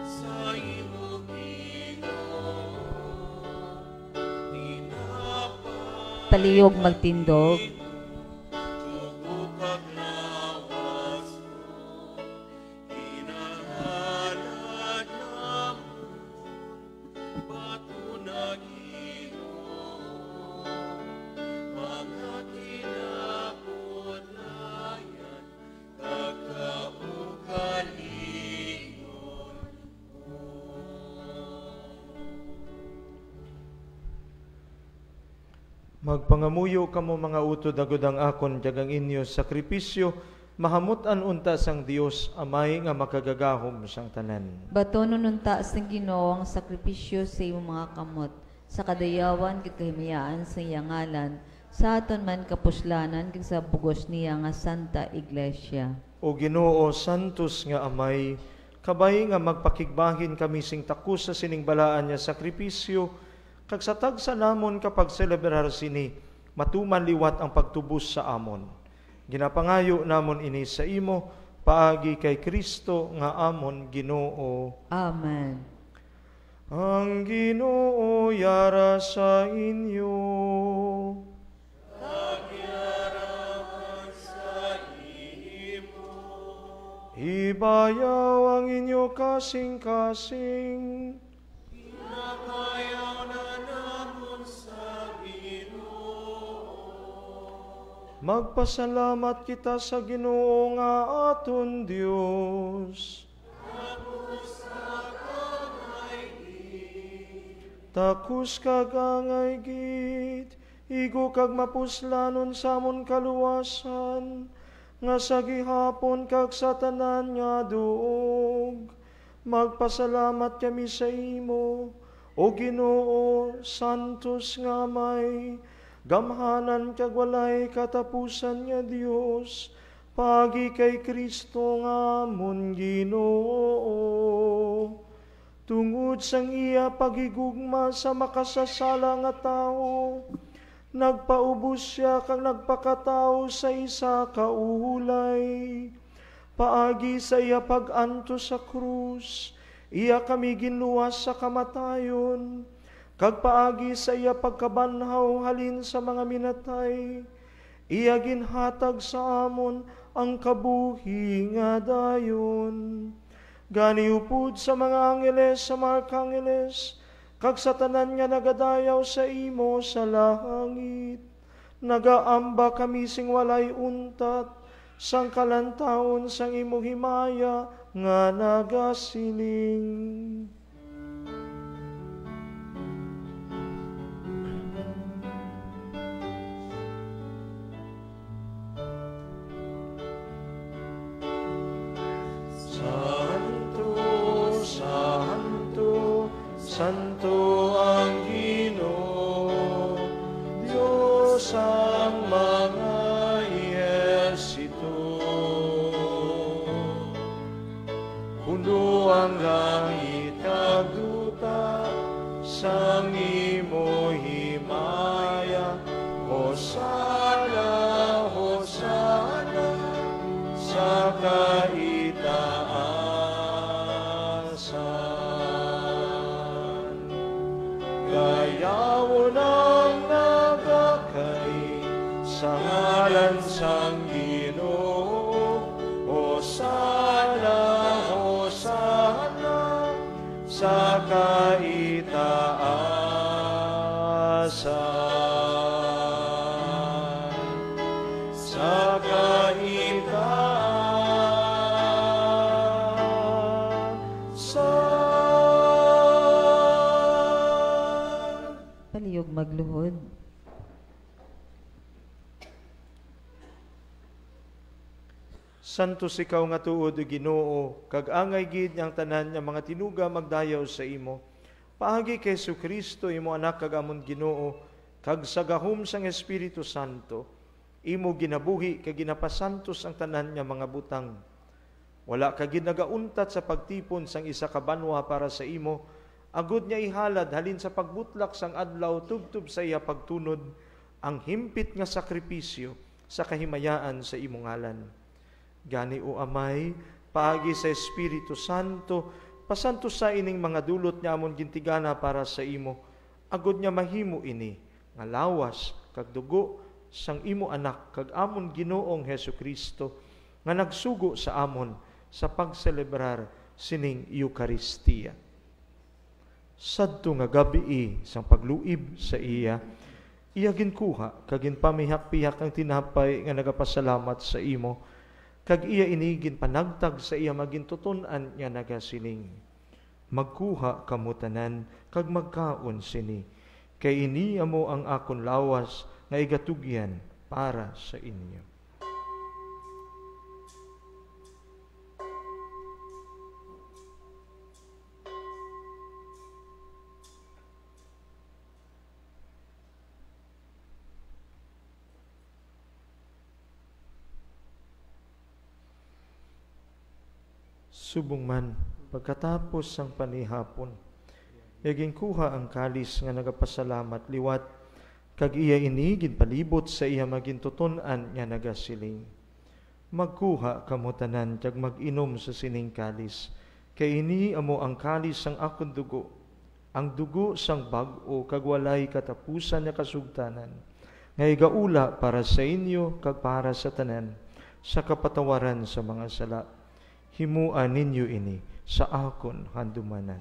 sa imo Ginoo, tinapay Palihog magtindog. tubo kag lawas mo, hinahalan namo, patunag Ginoo, mga kinabudlayan, kagaugalingon. Magpangamuyo kamo mga utod agud ang akon jagang inyo sakripisyo, mahamutan unta sang Dios amay nga makagagahom sang tanan. Batonon unta sa Ginoo ang sakripisyo sa imong mga kamot, sa kadayawan kag kahimiyaan sa iyang ngalan, sa aton man kapuslanan kag sa bugos niya nga Santa Iglesia. O Ginoo santos nga amay, kabay nga magpakigbahin kami sing takus sa siningbalaan niya sakripisyo, kag sa tagsa namon kapag celebrar sini, matuman liwat ang pagtubos sa amon. Ginapangayo namon ini sa imo, paagi kay Kristo nga amon Ginoo. Amen. Ang Ginoo yara sa inyo. Pagyaraman sa imo, Ibayaw ang inyo kasing-kasing. nakayaw na namon sa Ginoo. Magpasalamat kita sa Ginoo nga aton Dios. Takus kag angay gid, igo kag mapuslanon sa amon kaluwasan, nga sa gihapon kag sa tanan nga duog. Magpasalamat kami sa imo, o Ginoo, santos nga may, gamhanan kag walay katapusan nga Dios, pagi kay Kristo nga amon Ginoo. Tungod sang iya pagigugma sa makasasala nga tao, nagpaubos siya kag nagpakatao sa isa ka ulay. Paagi sa iya pag-anto sa krus, iya kami ginluwas sa kamatayon, kag paagi sa iya pagkabanhaw halin sa mga minatay, iya ginhatag sa amon ang kabuhi nga dayon. Gani upod sa mga angeles sa markangeles, kag sa tanan nga nagadayaw sa imo sa langit, nagaamba kami sing walay untat, sang kalantaon sang imo himaya nga nagasiling. Santo, Santo, Santo ang Ginoo, Diyos ang mga puno ang langit kag duta sang imo himaya. Hosana, Hosana sa kaitaasan. Gayawon ang nagakay sa ngalan sang Ginoo. Hosana, Hosana sa kaitaasan, sa kaitaasan. Palihog magluhod. Santos ikaw nga tuod o Ginoo, kag angay gid niyang tanan nga mga tinuga magdayaw sa imo. Paagi kay Jesucristo imo anak kag amon Ginoo, kag sa gahom sang Espiritu Santo, imo ginabuhi kag ginapasantos ang tanan nga mga butang. Wala ka ginagauntat sa pagtipon sang isa ka banwa para sa imo, agud niya ihalad halin sa pagbutlak sang adlaw tubtub sa iya pagtunod, ang himpit nga sakripisyo sa kahimayaan sa imong ngalan. Gani o Amay, paagi sa Espiritu Santo, pasanto sa ining mga dulot niya amon gintigana para sa imo, agud niya mahimo ini, nga lawas, kag dugo, sang imo anak, kag amon Ginoong Hesukristo, nga nagsugo sa amon, sa pagselebrar sining Eucharistia. Sadto nga gabi sang pagluib sa iya ginkuha, kag ginpamihak-pihak ang tinapay nga nagapasalamat sa imo, kag iya inigin panagtag sa iya magintutunan niya nagasiling. Magkuha kamutanan, kag magkaon sini, kay ini amo ang akon lawas nga igatugyan para sa inyo. Subong man, pagkatapos ang panihapon, yaging kuha ang kalis nga nagapasalamat liwat, kag iya inigid palibot sa iya magintutunan nga nagasiling. Magkuha kamutanan, kag mag-inom sa sining kalis, kay ini amo ang kalis sang akon dugo, ang dugo sang bag-o kag walay katapusan nga kasugtanan, nga igaula para sa inyo kag para sa tanan, sa kapatawaran sa mga sala. Himuan ninyo ini sa akon handumanan.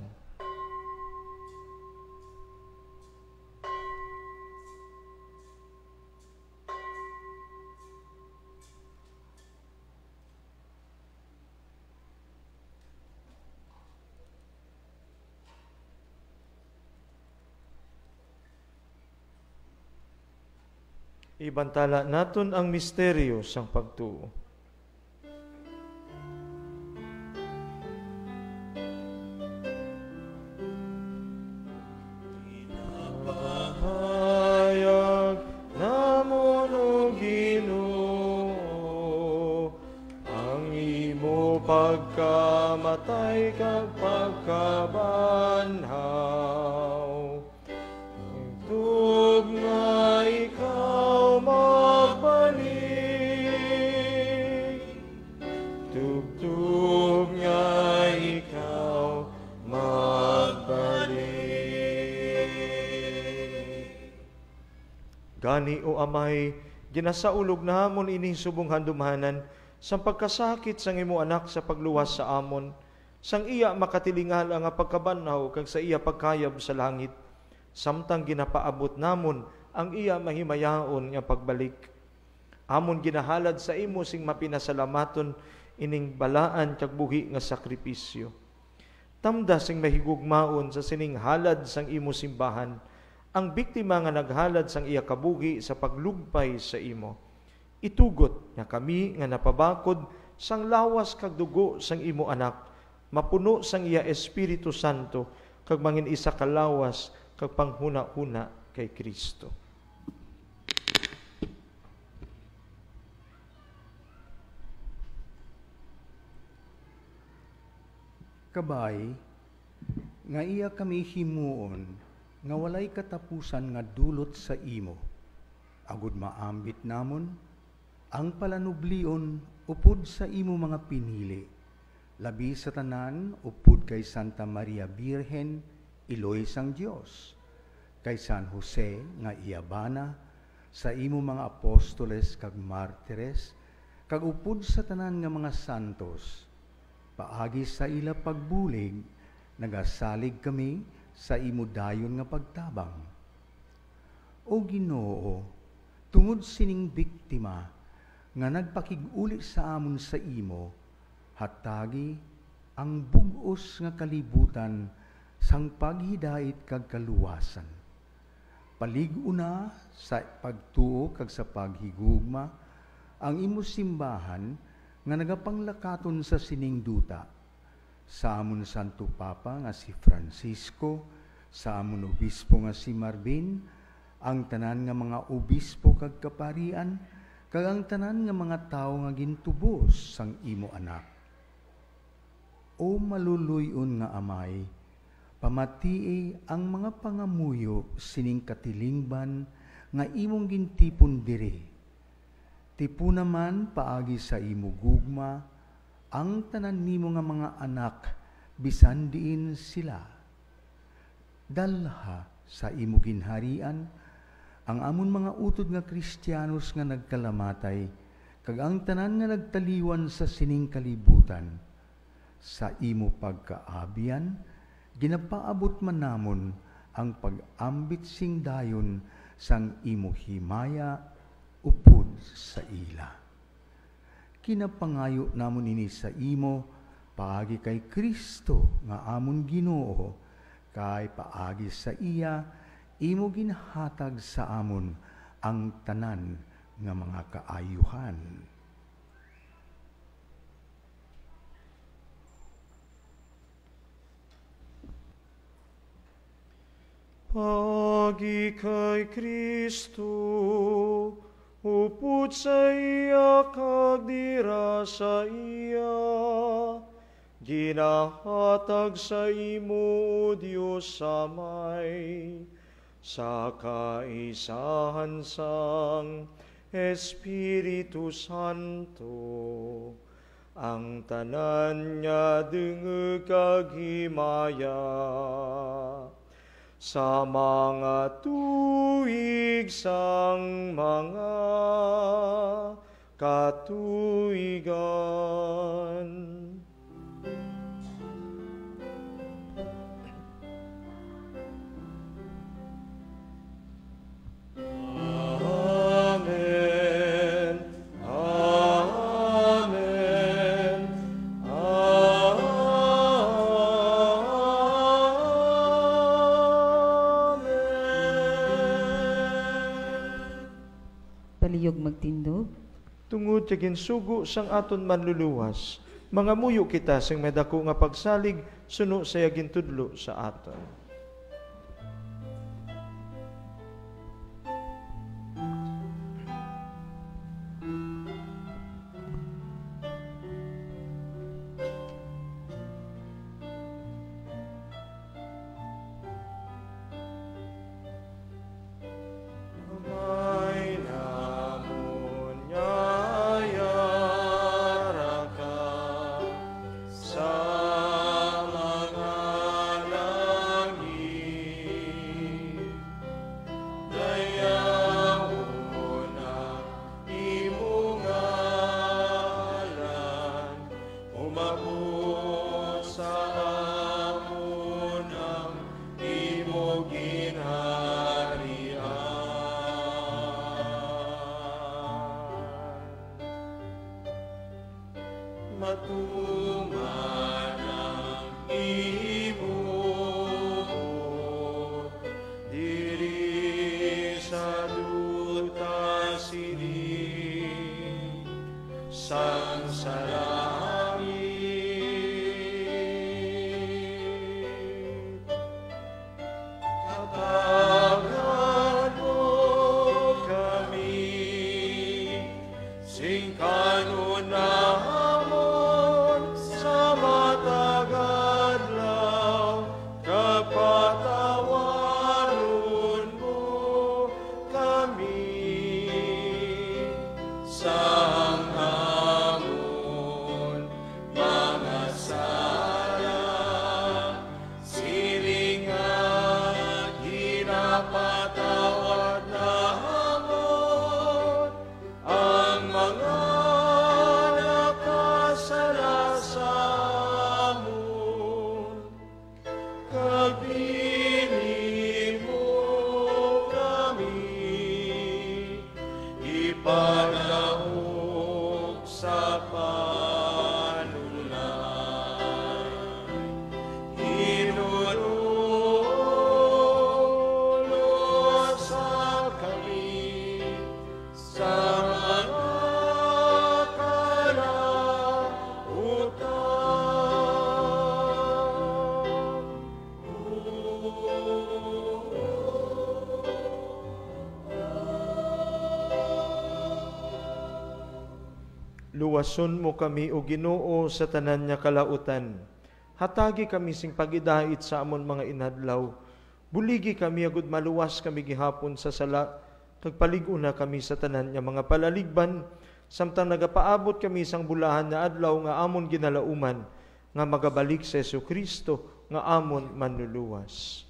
Ibantala naton ang misteryo sang pagtuo. Pagkamatay kag pagkabanhaw, tugtog nga ikaw magbalik, tugtog nga ikaw magbalik. Gani o Amay, ginasaulog namon ining subong handumhanan, sang pagkasakit sang imo anak sa pagluwas sa amon, sang iya makatilingal ang pagkabanhaw kag sa iya pagkayab sa langit, samtang ginapaabot namon ang iya mahimayaon nga pagbalik. Amon ginahalad sa imo sing mapinasalamaton ining balaan kag buhi nga sakripisyo. Tamda sing mahigugmaon sa sining halad sang imo simbahan, ang biktima nga naghalad sang iya kabuhi sa paglugpay sa imo. Itugot nga kami nga napabakod sang lawas kag dugo sang imo anak, mapuno sang iya Espiritu Santo, kag mangin isa ka lawas kag panghuna-huna kay Kristo. Kabay, nga iya kami himuon, nga walay katapusan nga dulot sa imo. Agud maambit namon, ang palanublion upod sa imo mga pinili, labi sa tanan upod kay Santa Maria Birhen, Iloy sang Dios, kay San Jose nga iyabana, sa imo mga apostoles kag martires, kag upod sa tanan nga mga santos, paagi sa ila pagbulig, nagasalig kami sa imo dayon nga pagtabang. O Ginoo, tungod sining biktima nga nagpakig-uli sa amon sa imo, hatagi ang bug-os nga kalibutan sang paghidait kag kaluwasan. Palig-una sa pagtuo kag sa paghigugma ang imo simbahan nga nagapanglakaton sa sining duta. Sa amon Santo Papa nga si Francisco, sa amon obispo nga si Marvin, ang tanan nga mga obispo kag kaparian, kag ang tanan nga mga tao nga gintubos sang imo anak. O maluluyon nga Amay, pamatii ang mga pangamuyo sining katilingban nga imong gintipon diri. Tipu naman paagi sa imo gugma ang tanan nimo nga mga anak bisan diin sila. Dalha sa imo ginharian ang amon mga utod nga Kristiyanos nga nagkalamatay kag ang tanan nga nagtaliwan sa sining kalibutan. Sa imo pagkaabian, ginapaabot man namon ang pag-ambit sing dayon sang imo himaya upod sa ila. Kinapangayo namon ini sa imo paagi kay Kristo nga amon Ginoo, kay paagi sa iya imo ginhatag sa amon ang tanan nga mga kaayuhan. Pagi kay Kristo, upod sa iya kag dira sa iya, ginahatag sa imo, O Diyos Amay, sa kaisahan sang Espiritu Santo, ang tanan niya dengeg kag himaya, sa mga tuig sang mga katuigan. Amen. Amen. Palihog magtindog. Tungod sa ginsugo sang aton manluluwas, mga muyo kita sing medako nga pagsalig suno sa gintudlo sa aton. Sa mga Luwason mo kami o Ginoo sa tanan niya kalautan. Hatagi kami sing pagidait sa amon mga inadlaw. Buligi kami agud maluwas kami gihapon sa sala. Kagpalig-una kami sa tanan niya mga palaligban. Samtang nagapaabot kami sang bulahan na adlaw nga amon ginalauman. Nga magabalik sa Jesucristo nga amon manluluwas.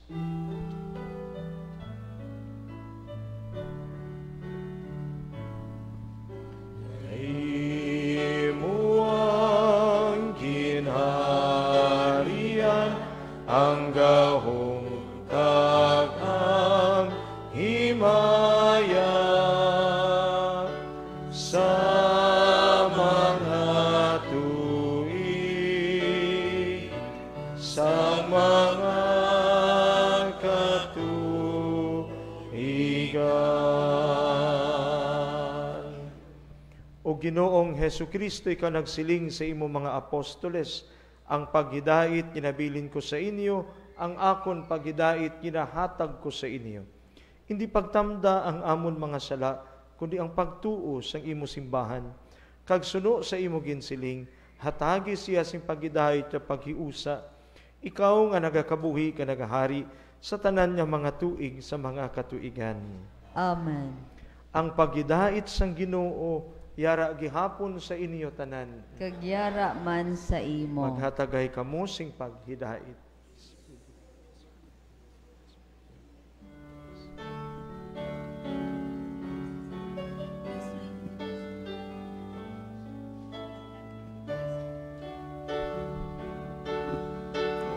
Imuang ginharian ang gahong kagang himaya sa mga tuig, sa mga katuigan. O Ginoong Hesukristo, ikaw nagsiling sa imo mga apostoles, ang paghidait ginabilin ko sa inyo, ang akon paghidait ginahatag ko sa inyo. Hindi pagtamda ang amon mga sala, kundi ang pagtuo sang imo simbahan. Kag suno sa imo ginsiling, hatagi siya sing paghidait at paghiusa. Ikaw nga nagakabuhi ka nagahari sa tanan niya mga tuig sa mga katuigan. Amen. Ang paghidait sang Ginoo yara gihapon sa inyo tanan. Kagyara man sa imo. Maghatagay kamo sing paghidait.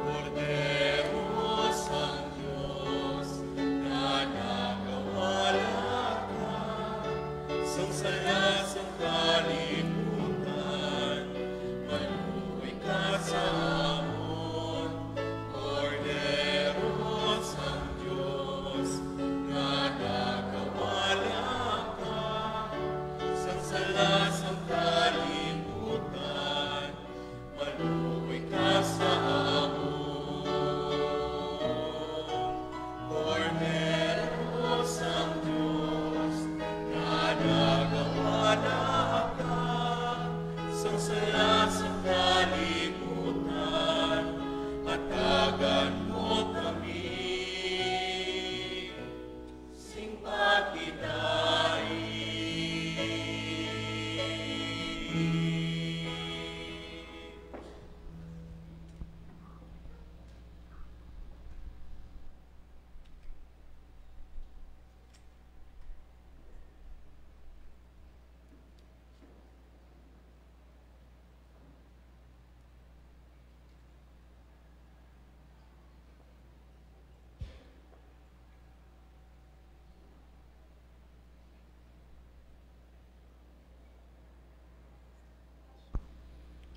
Korderos ang Diyos na nagawala ka, sangsaya sa kalibutan, maluwi ka sa amon. Korderos ang Diyos na nagawala ka, sangsaya sa kalibutan, maluwi ka sa amon. Korderos ang Diyos na nagawala ka, sangsaya sa kalibutan, hatagan mo kami, sing pagkidait.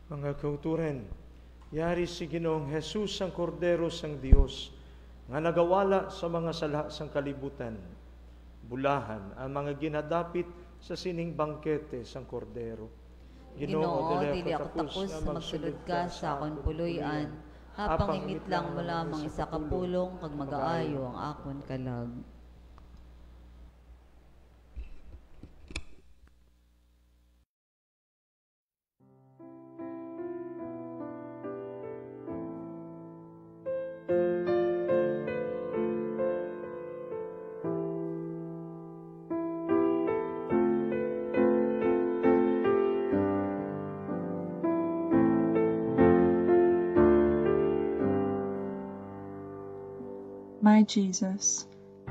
Mga kauturan, yari si Ginoong Jesus ang kordero sang Dios, nga nagawala sa mga sala sang kalibutan. Bulahan ang mga ginadapit sa sining bangkete sang kordero. Ginoo, dili ako tapos na magsulod ka sa akon puloy-an, hapang imitlang mo lamang isa ka pulong kag magaayo ang akon kalag. My Jesus,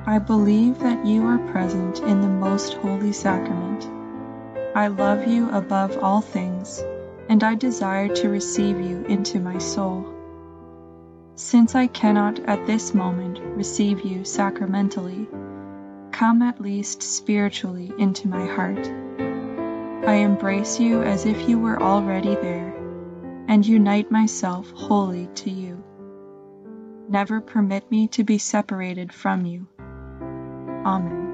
I believe that you are present in the most holy sacrament. I love you above all things, and I desire to receive you into my soul. Since I cannot at this moment receive you sacramentally, come at least spiritually into my heart. I embrace you as if you were already there, and unite myself wholly to you. Never permit me to be separated from you. Amen.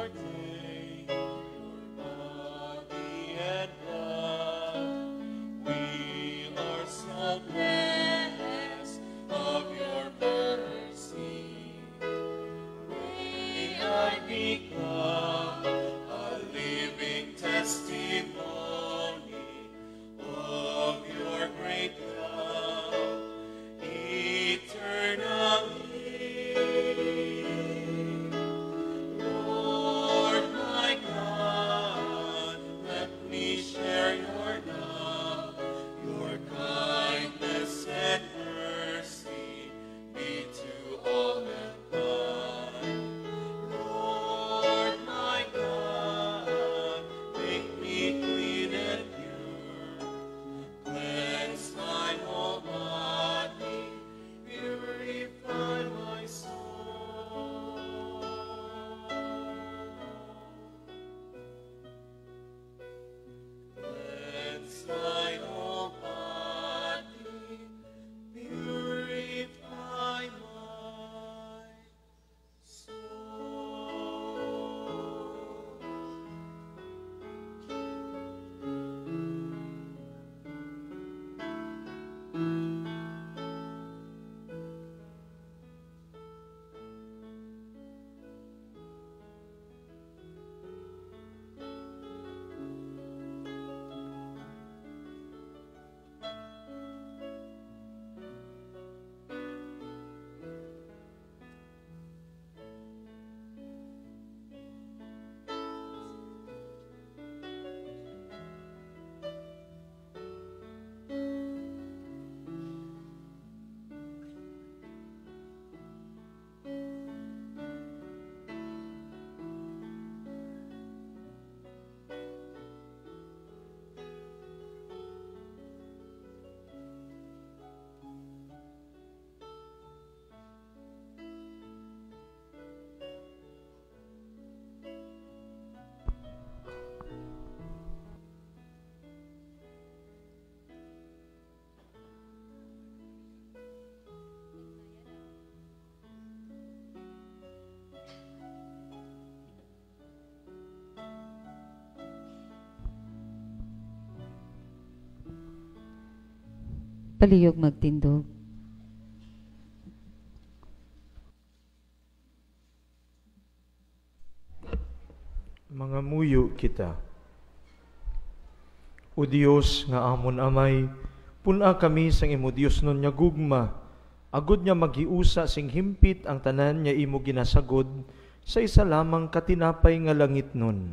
partake your body and blood. We are so blessed of your mercy. May I become a living testimony of your great love eternally. Lord my God, let me share your love, your kindness and mercy be to all mankind. Lord my God, make me clean and pure. Cleanse my whole body, purify my soul. Cleanse my whole body, purify my soul. Palihog magtindog. Mga muyo kita. O Dios nga amon amay, puna kami sang imo Dios nun nya gugma, agud nya magiusa sing himpit ang tanan nya imo ginasagod sa isa lamang katinapay nga langit nun.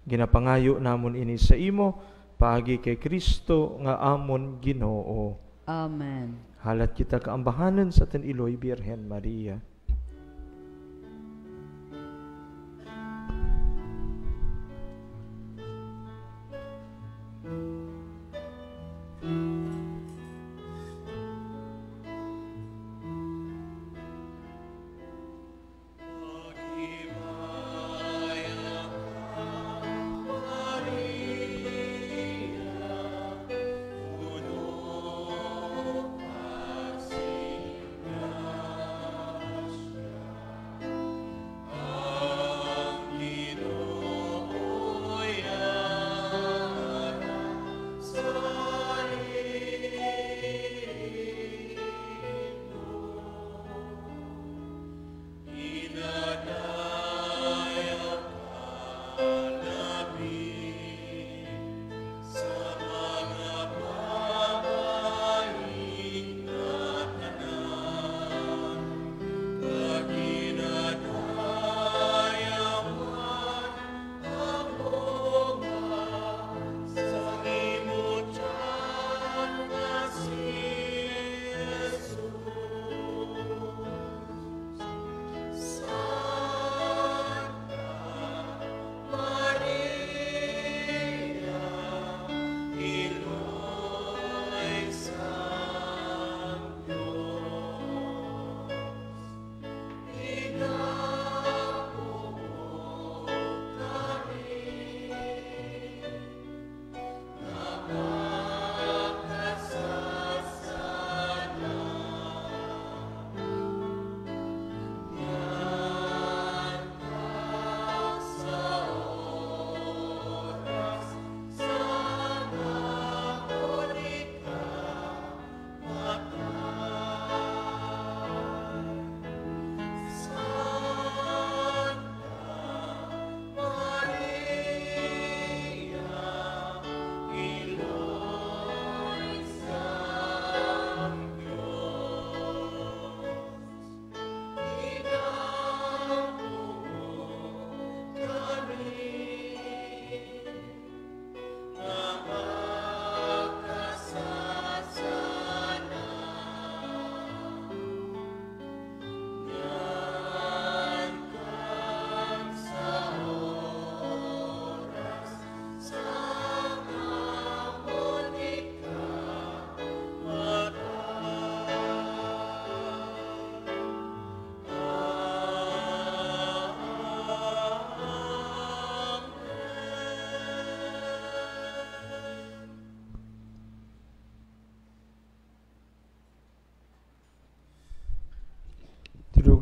Ginapangayo namon ini sa imo, paagi kay Kristo nga amon Ginoo. Amen. Halat kita kaambahanan sa atin Iloy Birhen Maria.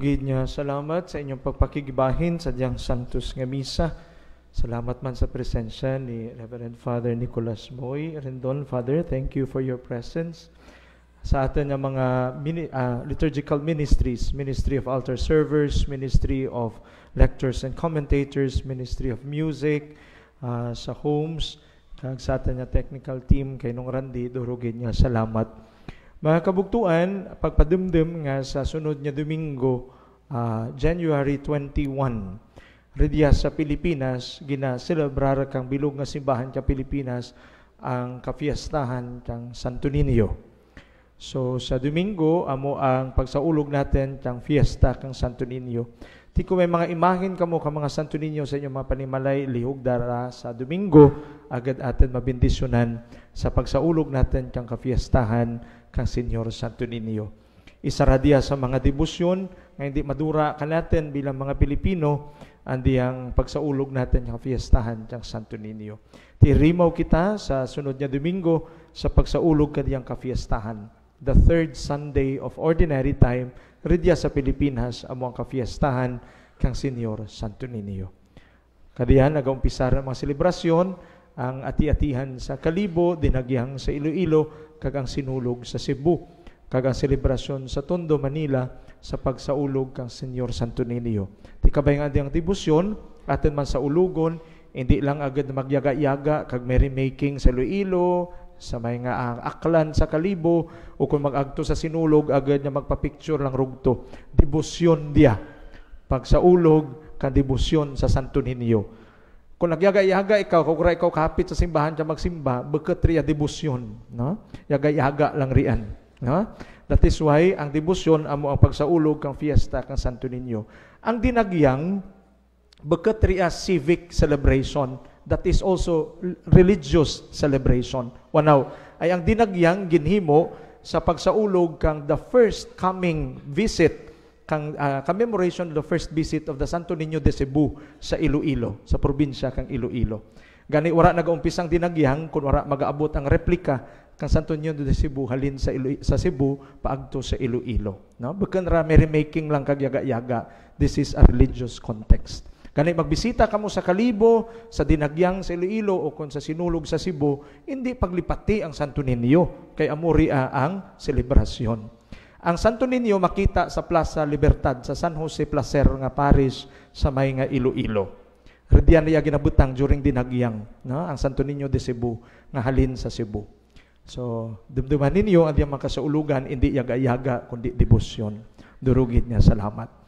Durugid niya, salamat sa inyong pagpakigibahin sa diyang santos nga misa. Salamat man sa presensya ni Reverend Father Nicolas Moy Rendon. Father, thank you for your presence. Sa atin ng mga liturgical ministries, Ministry of Altar Servers, Ministry of Lectors and Commentators, Ministry of Music, sa homes, kag sa atin nga technical team, kay nung Randy, durugid niya, salamat. Mga kabugtuan, pagpadumdum nga sa sunod niya Domingo, January 21, Ridya sa Pilipinas, gina-celebrar kang bilog nga simbahan sa Pilipinas ang kafiestahan kang Santo Niño. So sa Domingo, amo ang pagsaulog natin kang fiesta kang Santo Niño. Di ko may mga imahin kamo ka mga Santo Niño sa inyong mga panimalay, lihog dara sa Domingo, agad atin mabindisyonan sa pagsaulog natin kang kafiestahan kang Senyor Santo Niño. Isa ra diya sa mga debosyon nga hindi madura ka natin bilang mga Pilipino, andi ang pagsaulog natin kang fiestahan kang Santo Niño. Tirimaw kita sa sunod niya Domingo sa pagsaulog kadiyang kafiestahan. The third Sunday of Ordinary Time, ridya sa Pilipinas, amo ang kafiestahan kang Senyor Santo Niño. Kadiyan, nag-umpisar ang mga selebrasyon, ang ati-atihan sa Kalibo, dinagyang sa Iloilo, kag ang sinulog sa Cebu, kag ang selebrasyon sa Tondo, Manila, sa pagsaulog kang Senyor Santo Niño. Di kabay nga diyang debosyon, atin man sa ulugon, hindi lang agad magyaga-yaga, kag merrymaking sa Iloilo, sa may nga aklan sa Kalibo, o kung mag-agto sa sinulog, agad niya magpa-picture lang rugto. Debosyon dia. Pagsaulog, kang debosyon sa Santo Niño. Kung nagyaga-yaga ikaw, kung ikaw kapit sa simbahan siya magsimba, beket riya debosyon. No? Yaga-yaga lang riyan. No? That is why, ang debosyon, amo ang pagsaulog kang fiesta kang Santo Niño. Ang dinagyang, beket riya civic celebration. That is also religious celebration. Wanaw, ay ang dinagyang ginhimo sa pagsaulog kang the first coming visit, kang commemoration of the first visit of the Santo Niño de Cebu sa Iloilo, sa probinsya kang Iloilo. Gani wala nag-umpisang dinagyang kung wala mag-aabot ang replika kang Santo Niño de Cebu halin sa Cebu paagto sa Iloilo. No? Bukan ra merrymaking lang kag yaga-yaga. This is a religious context. Gani magbisita kamo sa Kalibo, sa dinagyang sa Iloilo o kung sa sinulog sa Cebu, hindi paglipati ang Santo Niño kay amuria ang selebrasyon. Ang Santo Niño makita sa Plaza Libertad sa San Jose Placer nga Paris sa may nga Iloilo. Rediyan niya ginabutang during dinagyang, no? Ang Santo Niño de Cebu nga halin sa Cebu. So, dumduman ninyo ang diyang makasaulugan, hindi yaga-yaga kundi debosyon. Durugid niya, salamat.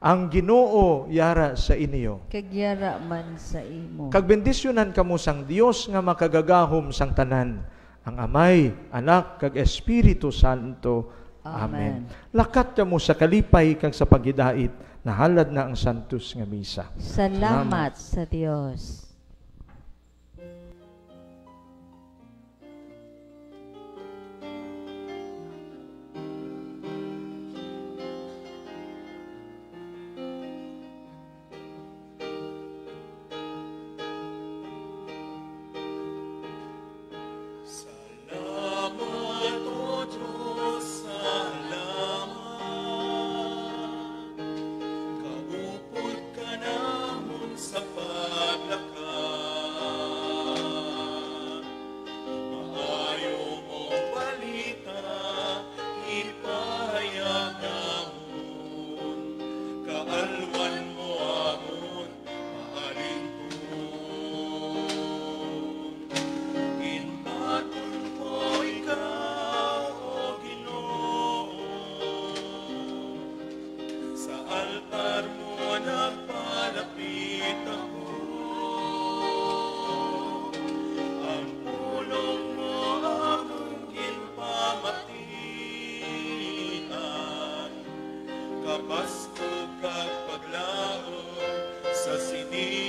Ang Ginoo yara sa inyo. Kagyara man sa imo. Kagbendisyonan kamo sang Dios nga makagagahom sang tanan. Ang Amay, Anak, kag Espiritu Santo. Amen. Lakat kamo sa kalipay kag sa paghidait. Nahalad na ang santos nga misa. Salamat sa Dios. Pasko kag paglaom sa sini